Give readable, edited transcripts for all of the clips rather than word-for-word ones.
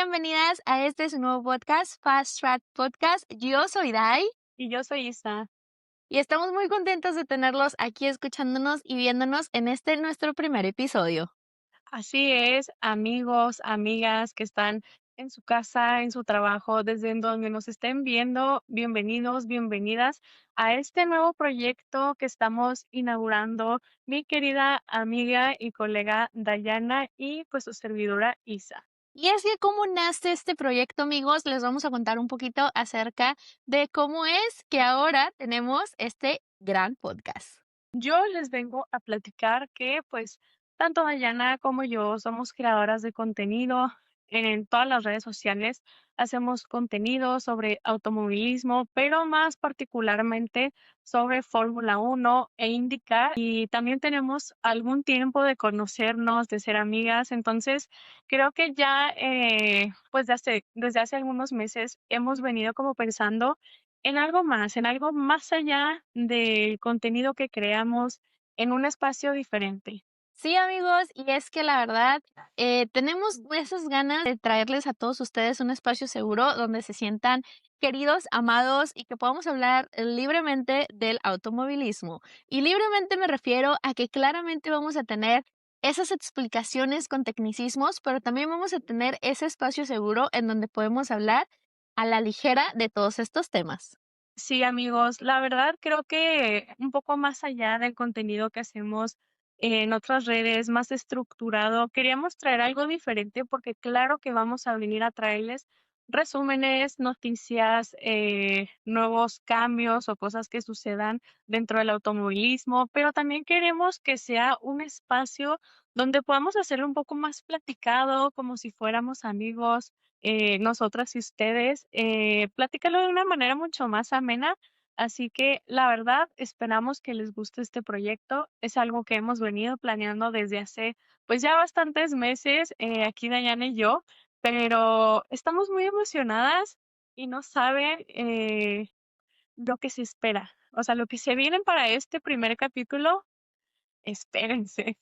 bienvenidas a este su nuevo podcast, Fast Track Podcast. Yo soy Dai Y yo soy Isa. y estamos muy contentos de tenerlos aquí escuchándonos y viéndonos en este nuestro primer episodio. Así es, amigos, amigas que están en su casa, en su trabajo, desde en donde nos estén viendo, bienvenidos, bienvenidas a este nuevo proyecto que estamos inaugurando, mi querida amiga y colega Dayana y pues su servidora Isa. Y es que cómo nace este proyecto, amigos, les vamos a contar un poquito acerca de cómo es que ahora tenemos este gran podcast. Yo les vengo a platicar que, pues, tanto Dayana como yo somos creadoras de contenido en todas las redes sociales. Hacemos contenido sobre automovilismo, pero más particularmente sobre Fórmula 1 e IndyCar. Y también tenemos algún tiempo de conocernos, de ser amigas. Entonces, creo que ya, pues, desde hace algunos meses hemos venido como pensando en algo más allá del contenido que creamos en un espacio diferente. Sí, amigos, y es que la verdad, tenemos esas ganas de traerles a todos ustedes un espacio seguro donde se sientan queridos, amados y que podamos hablar libremente del automovilismo. Y libremente me refiero a que claramente vamos a tener esas explicaciones con tecnicismos, pero también vamos a tener ese espacio seguro en donde podemos hablar a la ligera de todos estos temas. Sí, amigos, la verdad creo que un poco más allá del contenido que hacemos en otras redes, más estructurado, queríamos traer algo diferente porque claro que vamos a venir a traerles resúmenes, noticias, nuevos cambios o cosas que sucedan dentro del automovilismo, pero también queremos que sea un espacio donde podamos hacerlo un poco más platicado, como si fuéramos amigos, nosotras y ustedes, platícalo de una manera mucho más amena. Así que la verdad esperamos que les guste este proyecto. Es algo que hemos venido planeando desde hace pues ya bastantes meses, aquí Dayana y yo, pero estamos muy emocionadas y no saben lo que se espera. O sea, lo que se viene para este primer capítulo, espérense.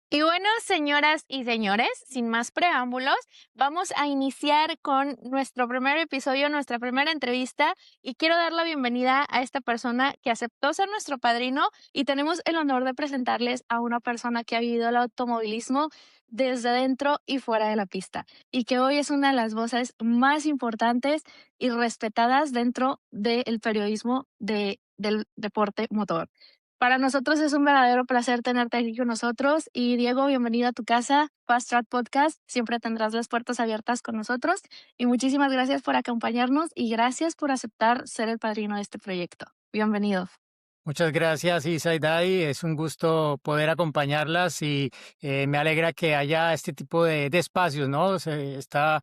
Y bueno, señoras y señores, sin más preámbulos, vamos a iniciar con nuestro primer episodio, nuestra primera entrevista, y quiero dar la bienvenida a esta persona que aceptó ser nuestro padrino y tenemos el honor de presentarles a una persona que ha vivido el automovilismo desde dentro y fuera de la pista y que hoy es una de las voces más importantes y respetadas dentro del periodismo del deporte motor. Para nosotros es un verdadero placer tenerte aquí con nosotros y Diego, bienvenido a tu casa, Fast Track Podcast. Siempre tendrás las puertas abiertas con nosotros y muchísimas gracias por acompañarnos y gracias por aceptar ser el padrino de este proyecto. Bienvenido. Muchas gracias, Isa y Dai. Es un gusto poder acompañarlas y me alegra que haya este tipo de espacios, ¿no? Está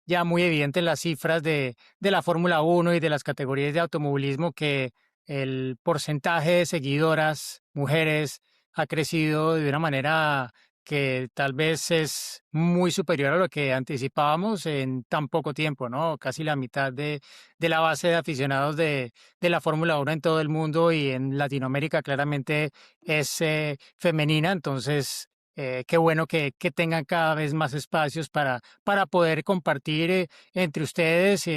ya muy evidente en las cifras de la Fórmula 1 y de las categorías de automovilismo que el porcentaje de seguidoras, mujeres, ha crecido de una manera que tal vez es muy superior a lo que anticipábamos en tan poco tiempo, ¿no? Casi la mitad de la base de aficionados de la Fórmula 1 en todo el mundo y en Latinoamérica claramente es femenina, entonces qué bueno que tengan cada vez más espacios para poder compartir entre ustedes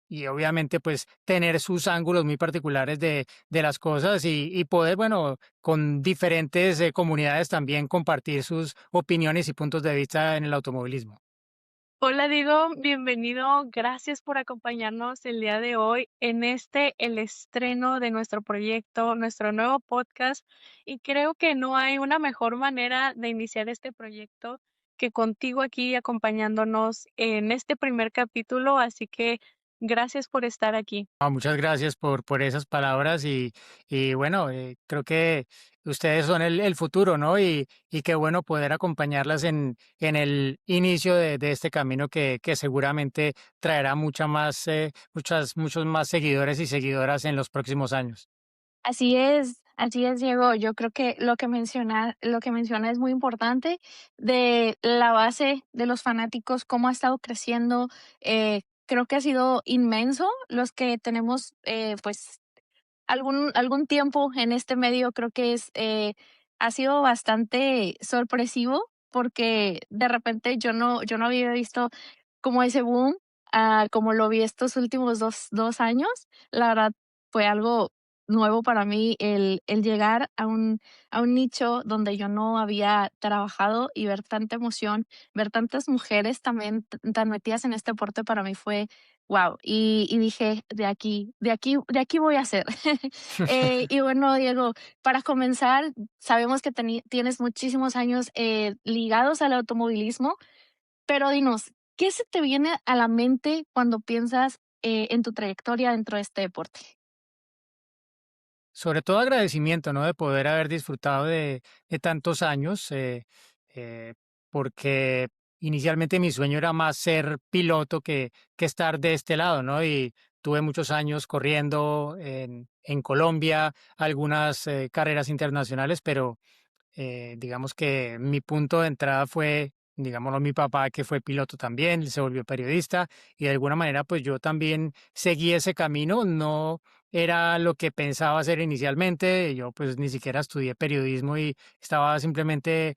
y obviamente pues tener sus ángulos muy particulares de las cosas y poder, bueno, con diferentes comunidades también compartir sus opiniones y puntos de vista en el automovilismo. Hola, Diego, bienvenido. Gracias por acompañarnos el día de hoy en el estreno de nuestro proyecto, nuestro nuevo podcast. Y creo que no hay una mejor manera de iniciar este proyecto que contigo aquí acompañándonos en este primer capítulo. Así que gracias por estar aquí. Muchas gracias por esas palabras y bueno, creo que ustedes son el futuro, ¿no? Y qué bueno poder acompañarlas en el inicio de este camino que seguramente traerá muchos más seguidores y seguidoras en los próximos años. Así es, Diego. Yo creo que lo que menciona es muy importante de la base de los fanáticos, cómo ha estado creciendo. Creo que ha sido inmenso los que tenemos, pues, algún tiempo en este medio. Creo que ha sido bastante sorpresivo porque de repente yo no había visto como ese boom, como lo vi estos últimos dos años. La verdad fue algo nuevo para mí el llegar a un nicho donde yo no había trabajado y ver tanta emoción, ver tantas mujeres también tan metidas en este deporte para mí fue wow. Y dije, de aquí voy a ser. Y bueno, Diego, para comenzar, sabemos que tienes muchísimos años ligados al automovilismo, pero dinos, ¿qué se te viene a la mente cuando piensas en tu trayectoria dentro de este deporte? Sobre todo agradecimiento, ¿no? De poder haber disfrutado de tantos años, eh, porque inicialmente mi sueño era más ser piloto que estar de este lado, ¿no? Y tuve muchos años corriendo en Colombia, algunas carreras internacionales, pero digamos que mi punto de entrada fue, digámoslo, mi papá, que fue piloto también, él se volvió periodista y de alguna manera pues yo también seguí ese camino, no era lo que pensaba hacer inicialmente, yo pues ni siquiera estudié periodismo y estaba simplemente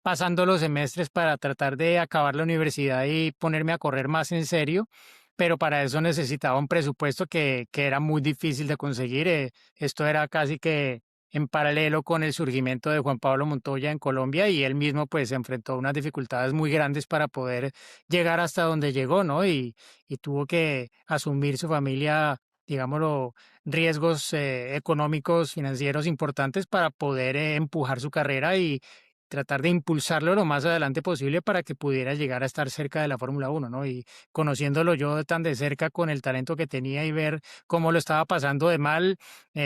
pasando los semestres para tratar de acabar la universidad y ponerme a correr más en serio. Pero para eso necesitaba un presupuesto que era muy difícil de conseguir. Esto era casi que en paralelo con el surgimiento de Juan Pablo Montoya en Colombia y él mismo pues se enfrentó a unas dificultades muy grandes para poder llegar hasta donde llegó, ¿no? Y tuvo que asumir su familia, digámoslo, riesgos económicos, financieros importantes para poder empujar su carrera y tratar de impulsarlo lo más adelante posible para que pudiera llegar a estar cerca de la Fórmula Uno, ¿no? Y conociéndolo yo tan de cerca con el talento que tenía y ver cómo lo estaba pasando de mal,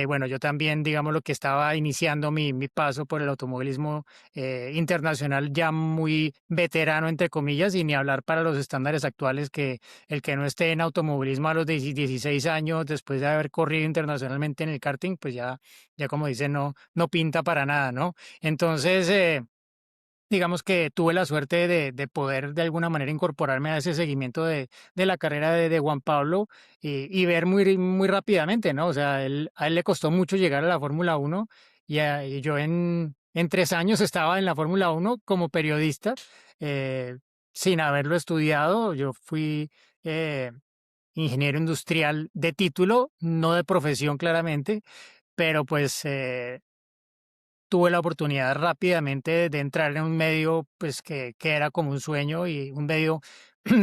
bueno, yo también, digamos, lo que estaba iniciando mi paso por el automovilismo internacional ya muy veterano, entre comillas, y ni hablar para los estándares actuales que el que no esté en automovilismo a los 16 años, después de haber corrido internacionalmente en el karting, pues ya como dicen, no pinta para nada, ¿no? Entonces, digamos que tuve la suerte de poder de alguna manera incorporarme a ese seguimiento de la carrera de Juan Pablo y ver muy rápidamente, ¿no? O sea, a él le costó mucho llegar a la Fórmula Uno y yo en 3 años estaba en la Fórmula Uno como periodista, eh, sin haberlo estudiado. Yo fui eh, ingeniero industrial de título, no de profesión claramente, pero pues tuve la oportunidad rápidamente de entrar en un medio pues que era como un sueño y un medio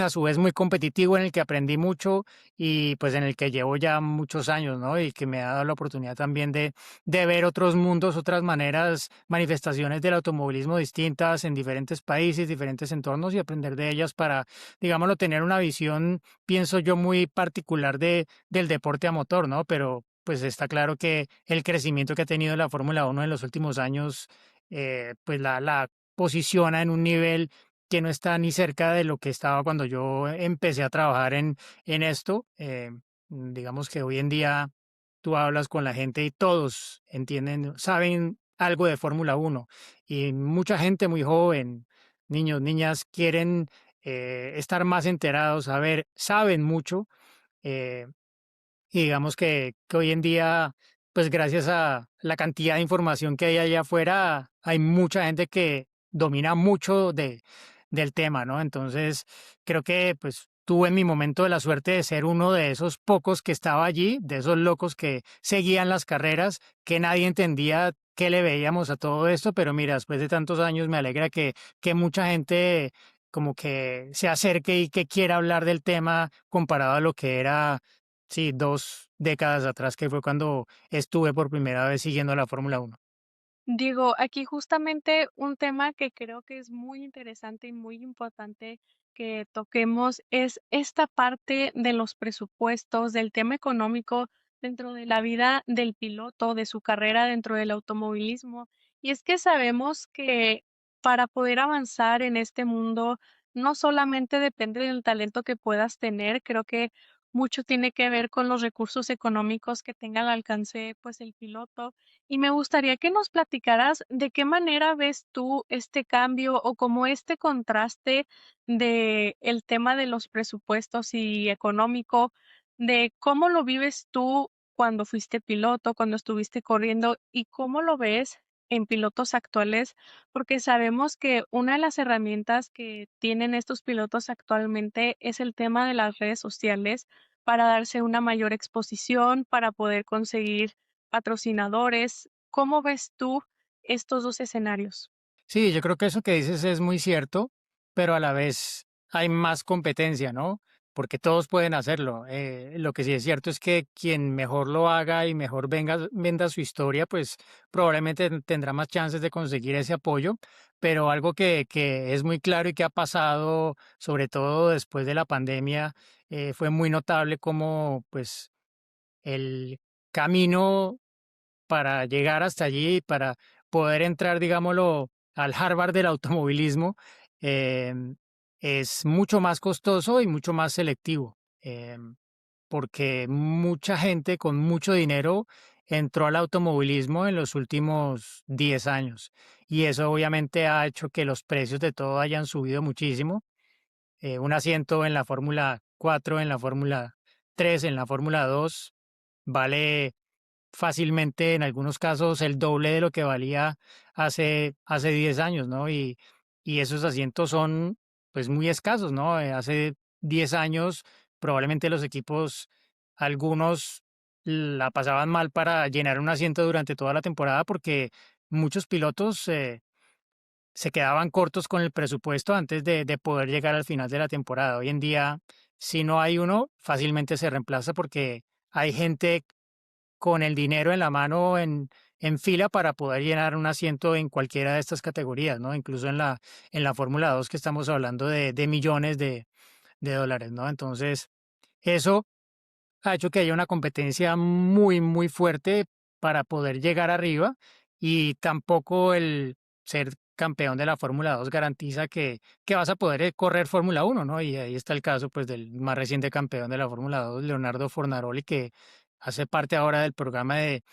a su vez muy competitivo en el que aprendí mucho y pues en el que llevo ya muchos años, ¿no? Y que me ha dado la oportunidad también de ver otros mundos, otras maneras, manifestaciones del automovilismo distintas en diferentes países, diferentes entornos y aprender de ellas para, digámoslo, tener una visión, pienso yo, muy particular del deporte a motor, ¿no? Pero pues está claro que el crecimiento que ha tenido la Fórmula Uno en los últimos años, pues la posiciona en un nivel que no está ni cerca de lo que estaba cuando yo empecé a trabajar en esto. Digamos que hoy en día tú hablas con la gente y todos entienden, saben algo de Fórmula Uno y mucha gente muy joven, niños, niñas, quieren estar más enterados, saber, saben mucho. eh, y digamos que hoy en día, pues gracias a la cantidad de información que hay allá afuera, hay mucha gente que domina mucho del tema, ¿no? Entonces, creo que pues tuve en mi momento la suerte de ser uno de esos pocos que estaba allí, de esos locos que seguían las carreras, que nadie entendía qué le veíamos a todo esto, pero mira, después de tantos años me alegra que mucha gente como que se acerque y que quiera hablar del tema comparado a lo que era. Sí, 2 décadas atrás, que fue cuando estuve por primera vez siguiendo la Fórmula Uno. Digo, aquí justamente un tema que creo que es muy interesante y muy importante que toquemos es esta parte de los presupuestos, del tema económico dentro de la vida del piloto, de su carrera dentro del automovilismo. Y es que sabemos que para poder avanzar en este mundo, no solamente depende del talento que puedas tener, creo que mucho tiene que ver con los recursos económicos que tenga al alcance, pues, el piloto. Y me gustaría que nos platicaras de qué manera ves tú este cambio o como este contraste de el tema de los presupuestos y económico, de cómo lo vives tú cuando fuiste piloto, cuando estuviste corriendo y cómo lo ves en pilotos actuales, porque sabemos que una de las herramientas que tienen estos pilotos actualmente es el tema de las redes sociales para darse una mayor exposición, para poder conseguir patrocinadores. ¿Cómo ves tú estos dos escenarios? Sí, yo creo que eso que dices es muy cierto, pero a la vez hay más competencia, ¿no? Porque todos pueden hacerlo. Lo que sí es cierto es que quien mejor lo haga y mejor venda su historia, pues probablemente tendrá más chances de conseguir ese apoyo. Pero algo que es muy claro y que ha pasado, sobre todo después de la pandemia, fue muy notable como pues el camino para llegar hasta allí, para poder entrar, digámoslo, al Harvard del automovilismo, es mucho más costoso y mucho más selectivo, porque mucha gente con mucho dinero entró al automovilismo en los últimos 10 años y eso obviamente ha hecho que los precios de todo hayan subido muchísimo. Un asiento en la Fórmula 4, en la Fórmula 3, en la Fórmula 2 vale fácilmente en algunos casos el doble de lo que valía hace 10 años, ¿no? Y esos asientos son pues muy escasos, ¿no? Hace 10 años probablemente los equipos, algunos la pasaban mal para llenar un asiento durante toda la temporada porque muchos pilotos se quedaban cortos con el presupuesto antes de poder llegar al final de la temporada. Hoy en día, si no hay uno, fácilmente se reemplaza porque hay gente con el dinero en la mano en fila para poder llenar un asiento en cualquiera de estas categorías, ¿no? Incluso en la Fórmula 2 que estamos hablando de millones de dólares, ¿no? Entonces, eso ha hecho que haya una competencia muy, muy fuerte para poder llegar arriba y tampoco el ser campeón de la Fórmula 2 garantiza que vas a poder correr Fórmula 1, ¿no? Y ahí está el caso pues del más reciente campeón de la Fórmula 2, Leonardo Fornaroli, que hace parte ahora del programa de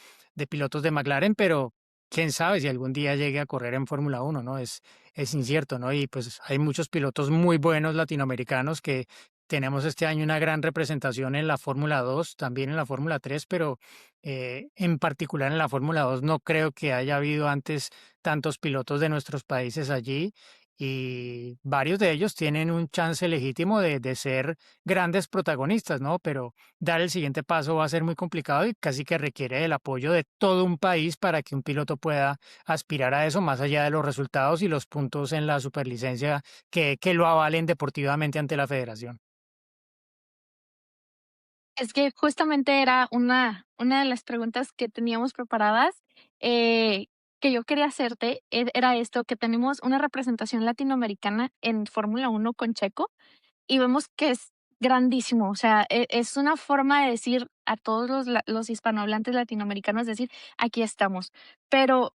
pilotos de McLaren, pero quién sabe si algún día llegue a correr en Fórmula 1, ¿no? Es incierto, ¿no? Y pues hay muchos pilotos muy buenos latinoamericanos que tenemos este año una gran representación en la Fórmula 2, también en la Fórmula 3, pero en particular en la Fórmula 2 no creo que haya habido antes tantos pilotos de nuestros países allí y varios de ellos tienen un chance legítimo de ser grandes protagonistas, ¿no? Pero dar el siguiente paso va a ser muy complicado y casi que requiere el apoyo de todo un país para que un piloto pueda aspirar a eso, más allá de los resultados y los puntos en la superlicencia que lo avalen deportivamente ante la federación. Es que justamente era una de las preguntas que teníamos preparadas, que yo quería hacerte, era esto, que tenemos una representación latinoamericana en Fórmula Uno con Checo, y vemos que es grandísimo, o sea, es una forma de decir a todos los hispanohablantes latinoamericanos, decir: "Aquí estamos". Pero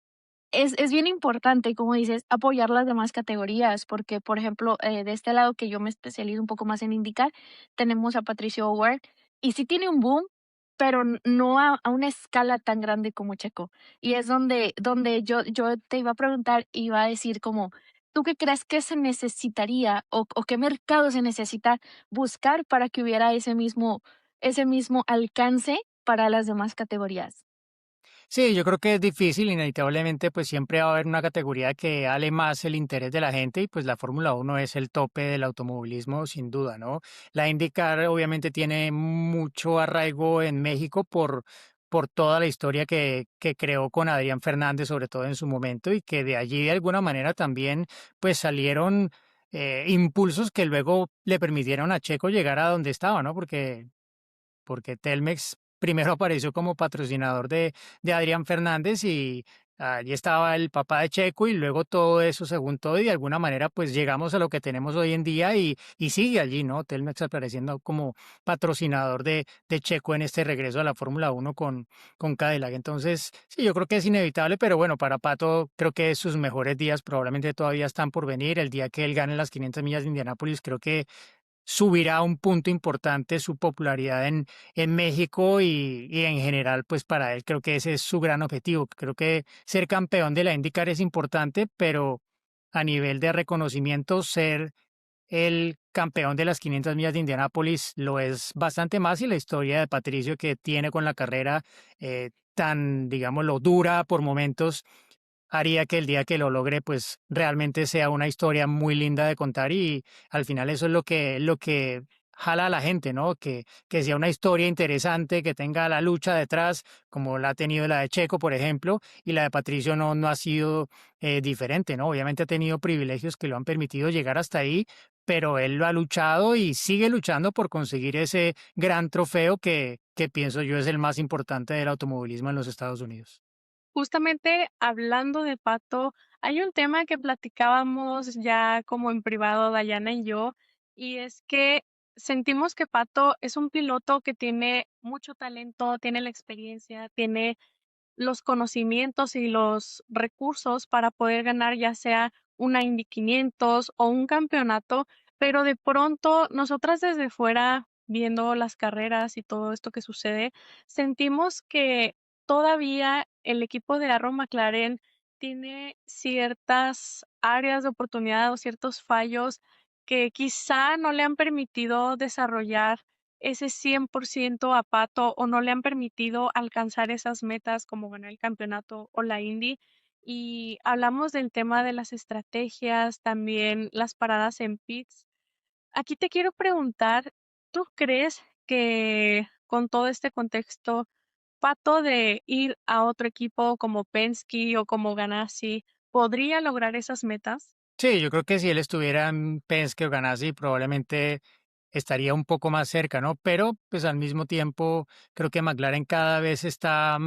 es bien importante, como dices, apoyar las demás categorías, porque, por ejemplo, de este lado que yo me especializo un poco más en IndyCar, tenemos a Patricio O'Ward, y sí tiene un boom, pero no a una escala tan grande como Checo. Y es donde yo te iba a preguntar, iba a decir como, ¿tú qué crees que se necesitaría o qué mercado se necesita buscar para que hubiera ese mismo alcance para las demás categorías? Sí, yo creo que es difícil, inevitablemente, pues siempre va a haber una categoría que ale más el interés de la gente y pues la Fórmula 1 es el tope del automovilismo, sin duda, ¿no? La IndyCar obviamente tiene mucho arraigo en México por toda la historia que creó con Adrián Fernández, sobre todo en su momento, y que de allí de alguna manera también pues salieron impulsos que luego le permitieron a Checo llegar a donde estaba, ¿no? Porque Telmex primero apareció como patrocinador de Adrián Fernández y allí estaba el papá de Checo y luego todo eso se juntó y de alguna manera pues llegamos a lo que tenemos hoy en día y sigue allí, ¿no? Telmex apareciendo como patrocinador de Checo en este regreso a la Fórmula 1 con Cadillac. Entonces, sí, yo creo que es inevitable, pero bueno, para Pato creo que sus mejores días probablemente todavía están por venir. El día que él gane las 500 millas de Indianápolis, creo que subirá a un punto importante su popularidad en México y en general, pues para él creo que ese es su gran objetivo. Creo que ser campeón de la IndyCar es importante, pero a nivel de reconocimiento, ser el campeón de las 500 millas de Indianápolis lo es bastante más y la historia de Patricio que tiene con la carrera tan, digámoslo, dura por momentos haría que el día que lo logre, pues realmente sea una historia muy linda de contar y al final eso es lo que jala a la gente, ¿no? Que sea una historia interesante, que tenga la lucha detrás, como la ha tenido la de Checo, por ejemplo, y la de Patricio no ha sido diferente, ¿no? Obviamente ha tenido privilegios que lo han permitido llegar hasta ahí, pero él lo ha luchado y sigue luchando por conseguir ese gran trofeo que pienso yo es el más importante del automovilismo en los Estados Unidos. Justamente hablando de Pato, hay un tema que platicábamos ya como en privado, Dayana y yo, y es que sentimos que Pato es un piloto que tiene mucho talento, tiene la experiencia, tiene los conocimientos y los recursos para poder ganar ya sea una Indy 500 o un campeonato, pero de pronto nosotras desde fuera, viendo las carreras y todo esto que sucede, sentimos que todavía el equipo de Arrow McLaren tiene ciertas áreas de oportunidad o ciertos fallos que quizá no le han permitido desarrollar ese 100% a Pato o no le han permitido alcanzar esas metas como ganar el campeonato o la Indy. Y hablamos del tema de las estrategias, también las paradas en pits. Aquí te quiero preguntar, ¿tú crees que con todo este contexto, Pato de ir a otro equipo como Penske o como Ganassi podría lograr esas metas? Sí, yo creo que si él estuviera en Penske o Ganassi, probablemente estaría un poco más cerca, ¿no? Pero, pues al mismo tiempo, creo que McLaren cada vez está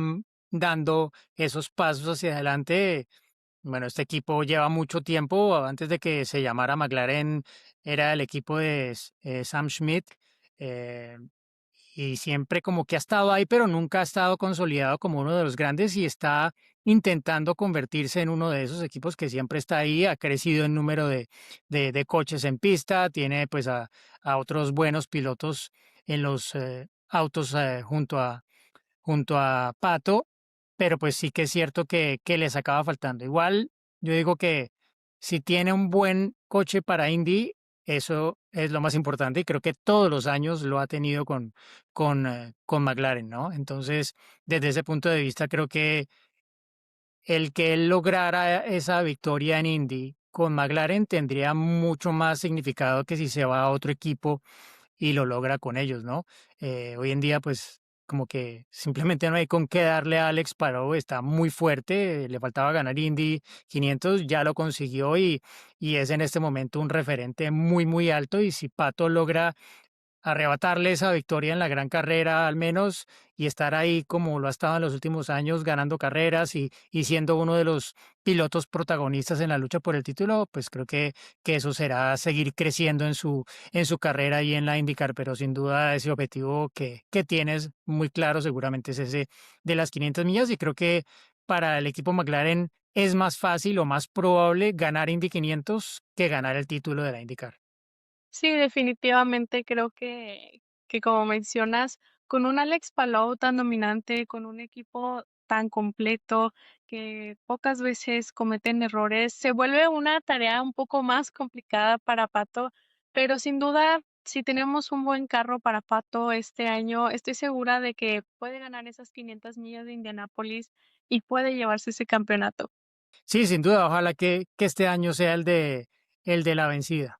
dando esos pasos hacia adelante. Bueno, este equipo lleva mucho tiempo, antes de que se llamara McLaren, era el equipo de Sam Schmidt. eh, y siempre como que ha estado ahí, pero nunca ha estado consolidado como uno de los grandes y está intentando convertirse en uno de esos equipos que siempre está ahí, ha crecido en número de coches en pista, tiene pues a otros buenos pilotos en los autos junto a Pato, pero pues sí que es cierto que les acaba faltando. Igual, yo digo que si tiene un buen coche para Indy, eso es lo más importante y creo que todos los años lo ha tenido con McLaren, ¿no? Entonces, desde ese punto de vista, creo que él lograra esa victoria en Indy con McLaren tendría mucho más significado que si se va a otro equipo y lo logra con ellos, ¿no? Hoy en día, pues, como que simplemente no hay con qué darle a Alex Palou, está muy fuerte, le faltaba ganar Indy 500, ya lo consiguió y es en este momento un referente muy, muy alto y si Pato logra arrebatarle esa victoria en la gran carrera al menos y estar ahí como lo ha estado en los últimos años ganando carreras y siendo uno de los pilotos protagonistas en la lucha por el título, pues creo que eso será seguir creciendo en su carrera y en la IndyCar, pero sin duda ese objetivo que tienes muy claro seguramente es ese de las 500 millas y creo que para el equipo McLaren es más fácil o más probable ganar Indy 500 que ganar el título de la IndyCar. Sí, definitivamente creo que como mencionas, con un Alex Palou tan dominante, con un equipo tan completo, que pocas veces cometen errores, se vuelve una tarea un poco más complicada para Pato, pero sin duda, si tenemos un buen carro para Pato este año, estoy segura de que puede ganar esas 500 millas de Indianápolis y puede llevarse ese campeonato. Sí, sin duda, ojalá que este año sea el de la vencida.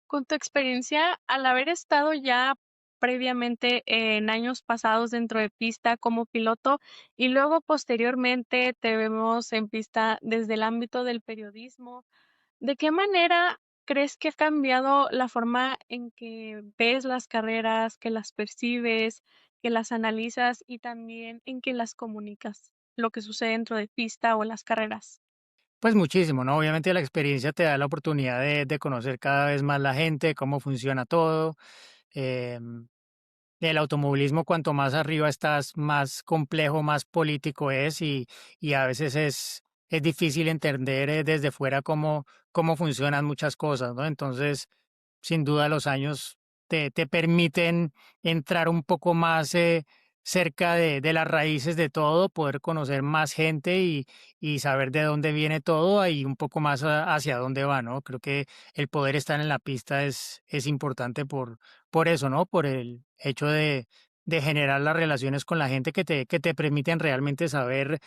Con tu experiencia, al haber estado ya previamente en años pasados dentro de pista como piloto y luego posteriormente te vemos en pista desde el ámbito del periodismo, ¿de qué manera crees que ha cambiado la forma en que ves las carreras, que las percibes, que las analizas y también en que las comunicas, lo que sucede dentro de pista o las carreras? Pues muchísimo, ¿no? Obviamente la experiencia te da la oportunidad de conocer cada vez más la gente, cómo funciona todo. em, el automovilismo, cuanto más arriba estás, más complejo, más político es y a veces es difícil entender desde fuera cómo funcionan muchas cosas, ¿no? Entonces, sin duda los años te permiten entrar un poco más cerca de las raíces de todo, poder conocer más gente y saber de dónde viene todo y un poco más hacia dónde va, ¿no? Creo que el poder estar en la pista es importante por eso, ¿no? Por el hecho de generar las relaciones con la gente que te permiten realmente saber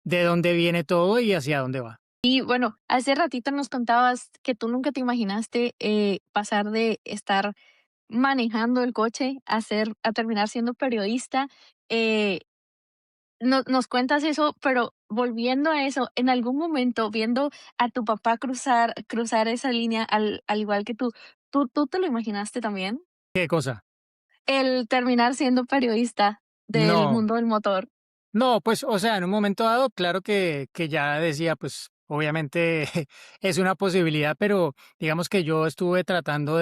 de dónde viene todo y hacia dónde va. Y bueno, hace ratito nos contabas que tú nunca te imaginaste pasar de estar manejando el coche a terminar siendo periodista. Eh, nos cuentas eso, pero volviendo a eso, en algún momento viendo a tu papá cruzar esa línea al igual que tú te lo imaginaste también, ¿Qué cosa? el terminar siendo periodista del No, mundo del motor. no, pues, o sea, en un momento dado, claro que ya decía, pues, obviamente es una posibilidad, pero digamos que yo estuve tratando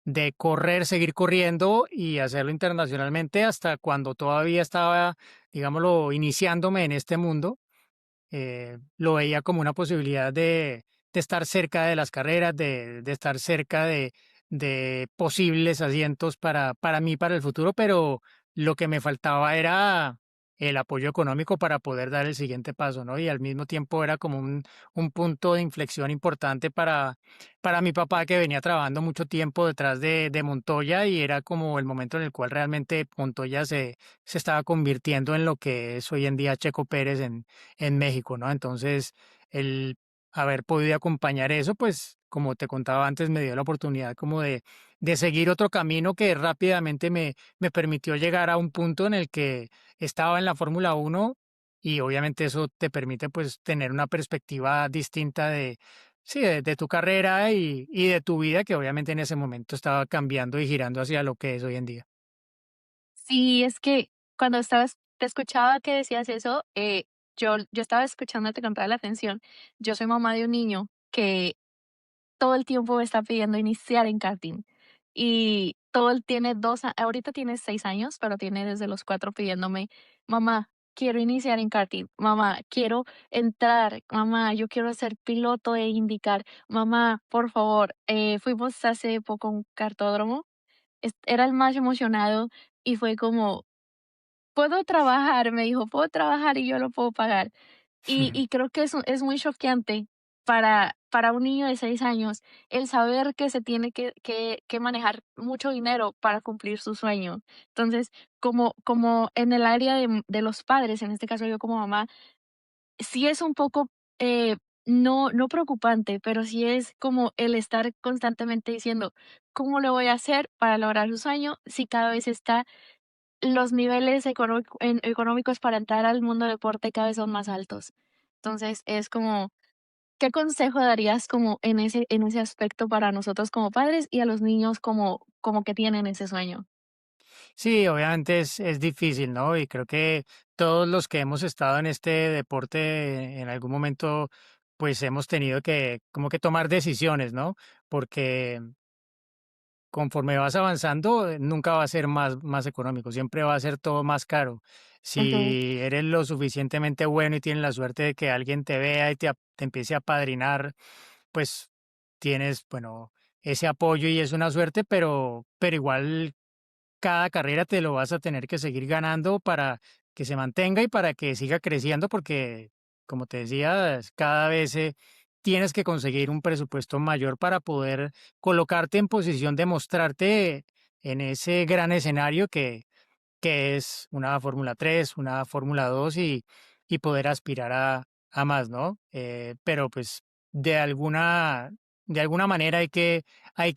de correr, seguir corriendo y hacerlo internacionalmente hasta cuando todavía estaba, digámoslo, iniciándome en este mundo. Lo veía como una posibilidad de estar cerca de las carreras, de estar cerca de posibles asientos para mí, para el futuro, pero lo que me faltaba era el apoyo económico para poder dar el siguiente paso, ¿no? Y al mismo tiempo era como un punto de inflexión importante para mi papá, que venía trabajando mucho tiempo detrás de Montoya, y era como el momento en el cual realmente Montoya se estaba convirtiendo en lo que es hoy en día Checo Pérez en México, ¿no? Entonces, el haber podido acompañar eso, pues, como te contaba antes, me dio la oportunidad como de seguir otro camino que rápidamente me permitió llegar a un punto en el que estaba en la Fórmula 1, y obviamente eso te permite, pues, tener una perspectiva distinta sí, de tu carrera y de tu vida, que obviamente en ese momento estaba cambiando y girando hacia lo que es hoy en día. Sí, es que cuando te escuchaba que decías eso, yo estaba escuchándote con toda la atención. Yo soy mamá de un niño que todo el tiempo me está pidiendo iniciar en karting. Y tiene ahorita tiene 6 años, pero tiene desde los 4 pidiéndome, mamá, quiero iniciar en karting, mamá, quiero entrar, mamá, yo quiero ser piloto e indicar, mamá, por favor. Fuimos hace poco a un kartódromo, era el más emocionado y fue como, puedo trabajar, me dijo, puedo trabajar y yo lo puedo pagar. Y creo que es muy choqueante para un niño de 6 años el saber que se tiene que manejar mucho dinero para cumplir su sueño. Entonces, como en el área de los padres, en este caso yo como mamá, sí es un poco, no preocupante, pero sí es como el estar constantemente diciendo: "¿Cómo lo voy a hacer para lograr su sueño?", si cada vez los niveles económicos para entrar al mundo del deporte cada vez son más altos. Entonces, es como, ¿qué consejo darías como en ese aspecto para nosotros como padres y a los niños como que tienen ese sueño? Sí, obviamente es difícil, ¿no? Y creo que todos los que hemos estado en este deporte en algún momento, pues hemos tenido que como que tomar decisiones, ¿no? Porque conforme vas avanzando, nunca va a ser más económico, siempre va a ser todo más caro. Okey. Si eres lo suficientemente bueno y tienes la suerte de que alguien te vea y te empiece a apadrinar, pues tienes, bueno, ese apoyo y es una suerte, pero igual cada carrera te lo vas a tener que seguir ganando para que se mantenga y para que siga creciendo, porque, como te decía, cada vez tienes que conseguir un presupuesto mayor para poder colocarte en posición de mostrarte en ese gran escenario que es una Fórmula 3, una Fórmula 2, y poder aspirar a más, ¿no? Pero pues de alguna, de alguna manera hay que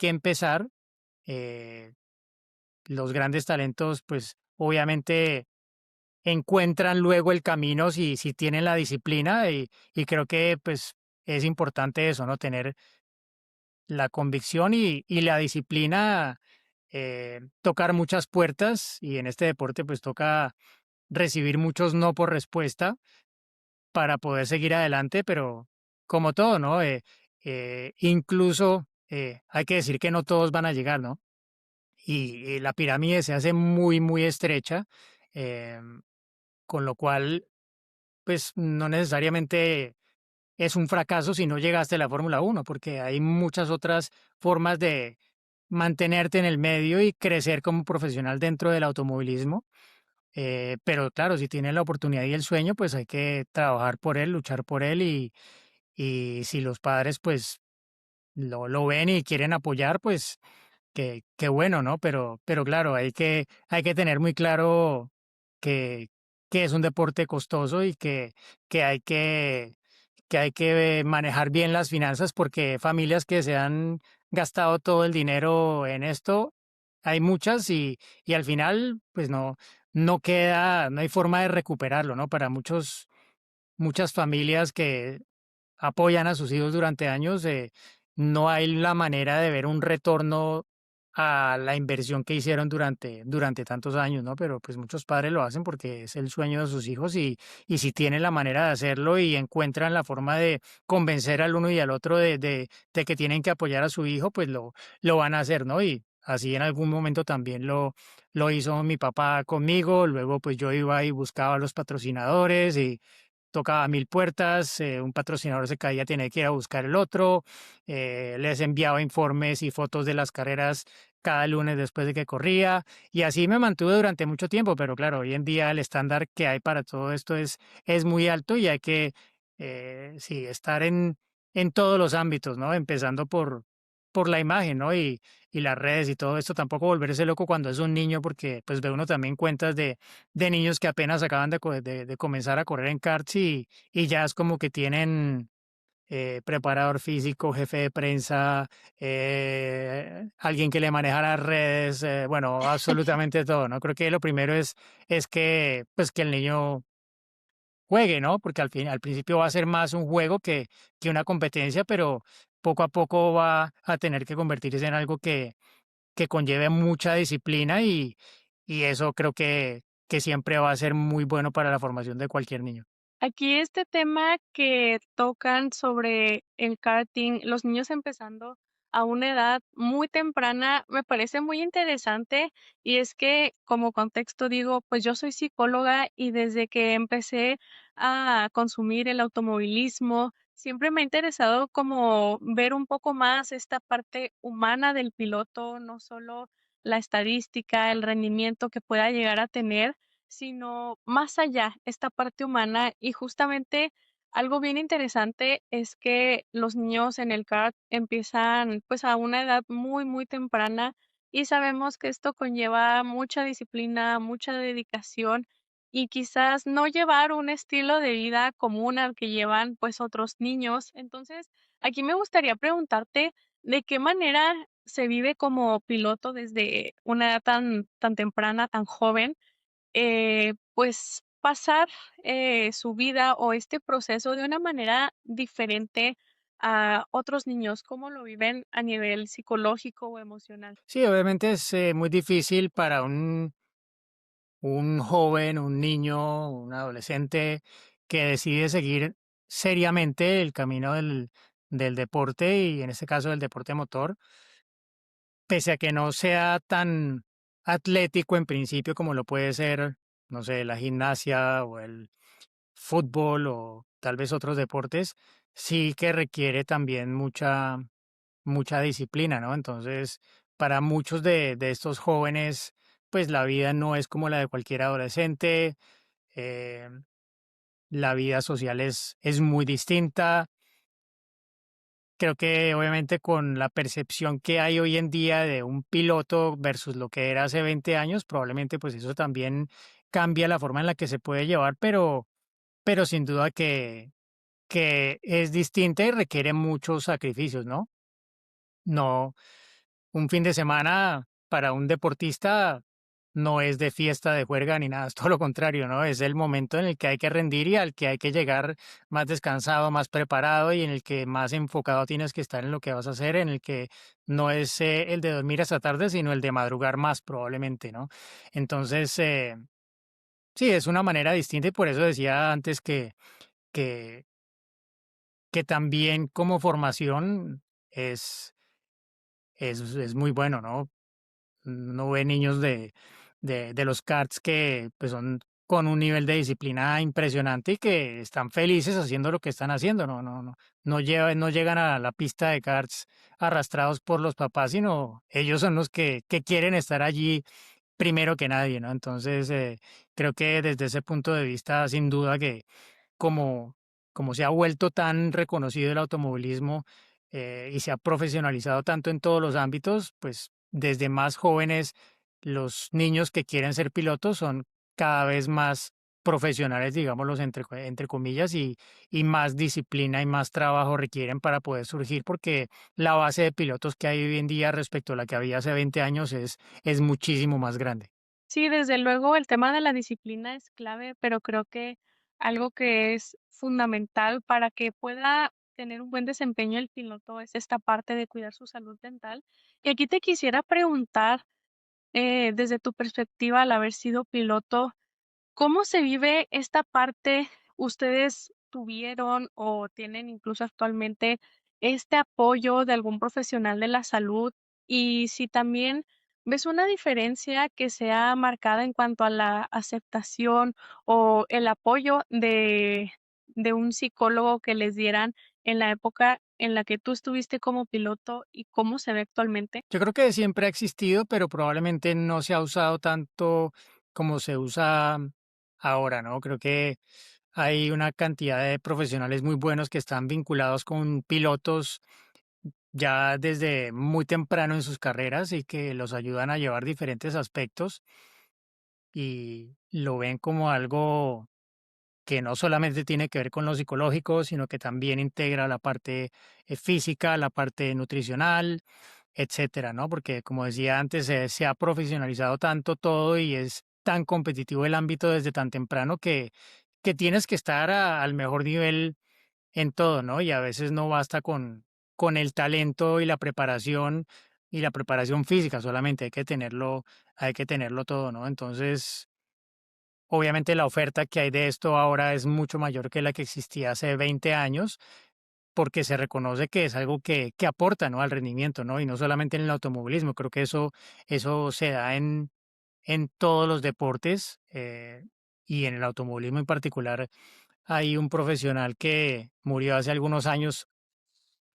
empezar. eh, los grandes talentos, pues obviamente encuentran luego el camino si tienen la disciplina, y creo que pues es importante eso, ¿no? Tener la convicción y la disciplina, tocar muchas puertas, y en este deporte pues toca recibir muchos no por respuesta para poder seguir adelante, pero como todo, ¿no? Incluso hay que decir que no todos van a llegar, ¿no? Y la pirámide se hace muy, muy estrecha, con lo cual, pues no necesariamente es un fracaso si no llegaste a la Fórmula 1, porque hay muchas otras formas de mantenerte en el medio y crecer como profesional dentro del automovilismo. Pero claro, si tienes la oportunidad y el sueño, pues hay que trabajar por él, luchar por él, y si los padres pues lo ven y quieren apoyar, pues qué bueno, ¿no? Pero claro, hay que tener muy claro que, que es un deporte costoso y que hay que, que hay que manejar bien las finanzas porque familias que se han gastado todo el dinero en esto, hay muchas y al final, pues no queda, no hay forma de recuperarlo, ¿no? Para muchas familias que apoyan a sus hijos durante años, no hay la manera de ver un retorno a la inversión que hicieron durante tantos años, ¿no? Pero pues muchos padres lo hacen porque es el sueño de sus hijos y si tienen la manera de hacerlo y encuentran la forma de convencer al uno y al otro de que tienen que apoyar a su hijo, pues lo van a hacer, ¿no? Y así en algún momento también lo hizo mi papá conmigo, luego pues yo iba y buscaba a los patrocinadores y tocaba mil puertas, un patrocinador se caía, tenía que ir a buscar el otro, les enviaba informes y fotos de las carreras cada lunes después de que corría, y así me mantuve durante mucho tiempo, pero claro, hoy en día el estándar que hay para todo esto es muy alto y hay que, sí, estar en todos los ámbitos, ¿no? Empezando por la imagen, ¿no? Y las redes y todo esto, tampoco volverse loco cuando es un niño, porque pues ve uno también cuentas de niños que apenas acaban de comenzar a correr en karts y ya es como que tienen preparador físico, jefe de prensa, alguien que le maneja las redes, bueno, absolutamente todo, ¿no? Creo que lo primero es que, pues, que el niño juegue, ¿no? Porque al principio va a ser más un juego que una competencia, pero poco a poco va a tener que convertirse en algo que conlleve mucha disciplina y eso creo que siempre va a ser muy bueno para la formación de cualquier niño. Aquí este tema que tocan sobre el karting, los niños empezando a una edad muy temprana, me parece muy interesante y es que como contexto digo, pues yo soy psicóloga y desde que empecé a consumir el automovilismo, siempre me ha interesado como ver un poco más esta parte humana del piloto, no solo la estadística, el rendimiento que pueda llegar a tener, sino más allá, esta parte humana. Y justamente algo bien interesante es que los niños en el kart empiezan pues a una edad muy, muy temprana y sabemos que esto conlleva mucha disciplina, mucha dedicación y quizás no llevar un estilo de vida común al que llevan pues otros niños. Entonces, aquí me gustaría preguntarte de qué manera se vive como piloto desde una edad tan temprana, tan joven, pues pasar su vida o este proceso de una manera diferente a otros niños, cómo lo viven a nivel psicológico o emocional. Sí, obviamente es muy difícil para un joven, un niño, un adolescente que decide seguir seriamente el camino del deporte y en este caso del deporte motor, pese a que no sea tan atlético en principio como lo puede ser, no sé, la gimnasia o el fútbol o tal vez otros deportes, sí que requiere también mucha disciplina, ¿no? Entonces, para muchos de estos jóvenes, pues la vida no es como la de cualquier adolescente, eh, la vida social es muy distinta. Creo que obviamente con la percepción que hay hoy en día de un piloto versus lo que era hace 20 años, probablemente pues eso también cambia la forma en la que se puede llevar, pero sin duda que es distinta y requiere muchos sacrificios, ¿no? No, un fin de semana para un deportista no es de fiesta, de juerga ni nada, es todo lo contrario, ¿no? Es el momento en el que hay que rendir y al que hay que llegar más descansado, más preparado y en el que más enfocado tienes que estar en lo que vas a hacer, en el que no es el de dormir hasta tarde, sino el de madrugar más probablemente, ¿no? Entonces, sí, es una manera distinta y por eso decía antes que, que también como formación es muy bueno, ¿no? Uno ve niños de los karts que pues son con un nivel de disciplina impresionante y que están felices haciendo lo que están haciendo, no llegan a la pista de karts arrastrados por los papás, sino ellos son los que quieren estar allí primero que nadie, ¿no? Entonces, creo que desde ese punto de vista, sin duda que como, como se ha vuelto tan reconocido el automovilismo y se ha profesionalizado tanto en todos los ámbitos, pues desde más jóvenes los niños que quieren ser pilotos son cada vez más profesionales, digámoslos entre comillas, y más disciplina y más trabajo requieren para poder surgir, porque la base de pilotos que hay hoy en día respecto a la que había hace 20 años es muchísimo más grande. Sí, desde luego el tema de la disciplina es clave, pero creo que algo que es fundamental para que pueda tener un buen desempeño el piloto es esta parte de cuidar su salud mental. Y aquí te quisiera preguntar, desde tu perspectiva, al haber sido piloto, ¿cómo se vive esta parte? ¿Ustedes tuvieron o tienen incluso actualmente este apoyo de algún profesional de la salud? Y si también ves una diferencia que sea marcada en cuanto a la aceptación o el apoyo de un psicólogo que les dieran en la época en la que tú estuviste como piloto y cómo se ve actualmente. Yo creo que siempre ha existido, pero probablemente no se ha usado tanto como se usa ahora, ¿no? Creo que hay una cantidad de profesionales muy buenos que están vinculados con pilotos ya desde muy temprano en sus carreras y que los ayudan a llevar diferentes aspectos y lo ven como algo que no solamente tiene que ver con lo psicológico, sino que también integra la parte física, la parte nutricional, etcétera, ¿no? Porque como decía antes, se ha profesionalizado tanto todo y es tan competitivo el ámbito desde tan temprano que tienes que estar al mejor nivel en todo, ¿no? Y a veces no basta con el talento y la preparación física, solamente hay que tenerlo todo, ¿no? Entonces, obviamente la oferta que hay de esto ahora es mucho mayor que la que existía hace 20 años, porque se reconoce que es algo que aporta, ¿no? Al rendimiento, ¿no? Y no solamente en el automovilismo, creo que eso se da en todos los deportes, y en el automovilismo en particular. Hay un profesional que murió hace algunos años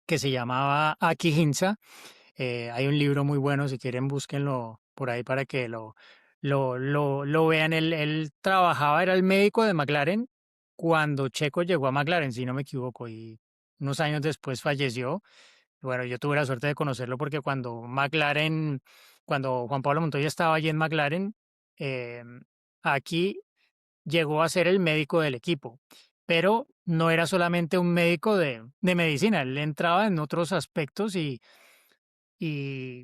que se llamaba Aki Hinsa. Hay un libro muy bueno, si quieren búsquenlo por ahí para que lo vean. Él trabajaba, era el médico de McLaren cuando Checo llegó a McLaren, si no me equivoco, y unos años después falleció. Bueno, yo tuve la suerte de conocerlo porque cuando Juan Pablo Montoya estaba allí en McLaren, eh, aquí llegó a ser el médico del equipo, pero no era solamente un médico de medicina, él entraba en otros aspectos y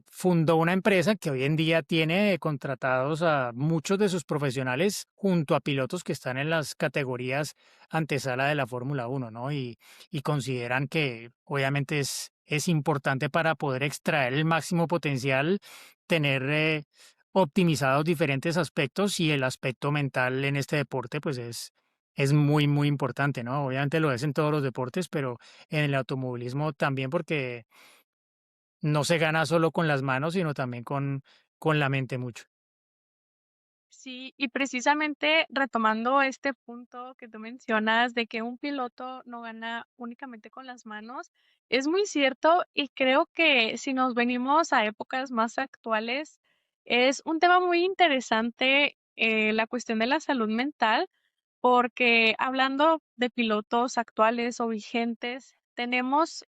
fundó una empresa que hoy en día tiene contratados a muchos de sus profesionales junto a pilotos que están en las categorías antesala de la Fórmula 1, ¿no? Y consideran que obviamente es importante para poder extraer el máximo potencial, tener optimizados diferentes aspectos y el aspecto mental en este deporte pues es muy, muy importante, ¿no? Obviamente lo es en todos los deportes, pero en el automovilismo también porque no se gana solo con las manos, sino también con la mente mucho. Sí, y precisamente retomando este punto que tú mencionas de que un piloto no gana únicamente con las manos, es muy cierto y creo que si nos venimos a épocas más actuales, es un tema muy interesante la cuestión de la salud mental, porque hablando de pilotos actuales o vigentes, tenemos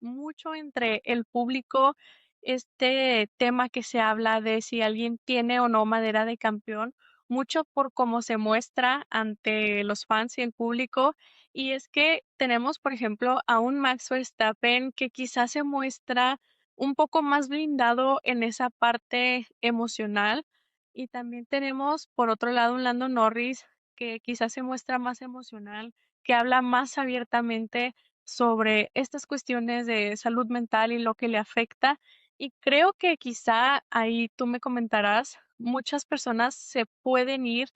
mucho entre el público este tema que se habla de si alguien tiene o no madera de campeón, mucho por cómo se muestra ante los fans y el público. Y es que tenemos, por ejemplo, a un Max Verstappen que quizás se muestra un poco más blindado en esa parte emocional. Y también tenemos, por otro lado, un Lando Norris que quizás se muestra más emocional, que habla más abiertamente sobre estas cuestiones de salud mental y lo que le afecta. Y creo que quizá ahí tú me comentarás, muchas personas se pueden ir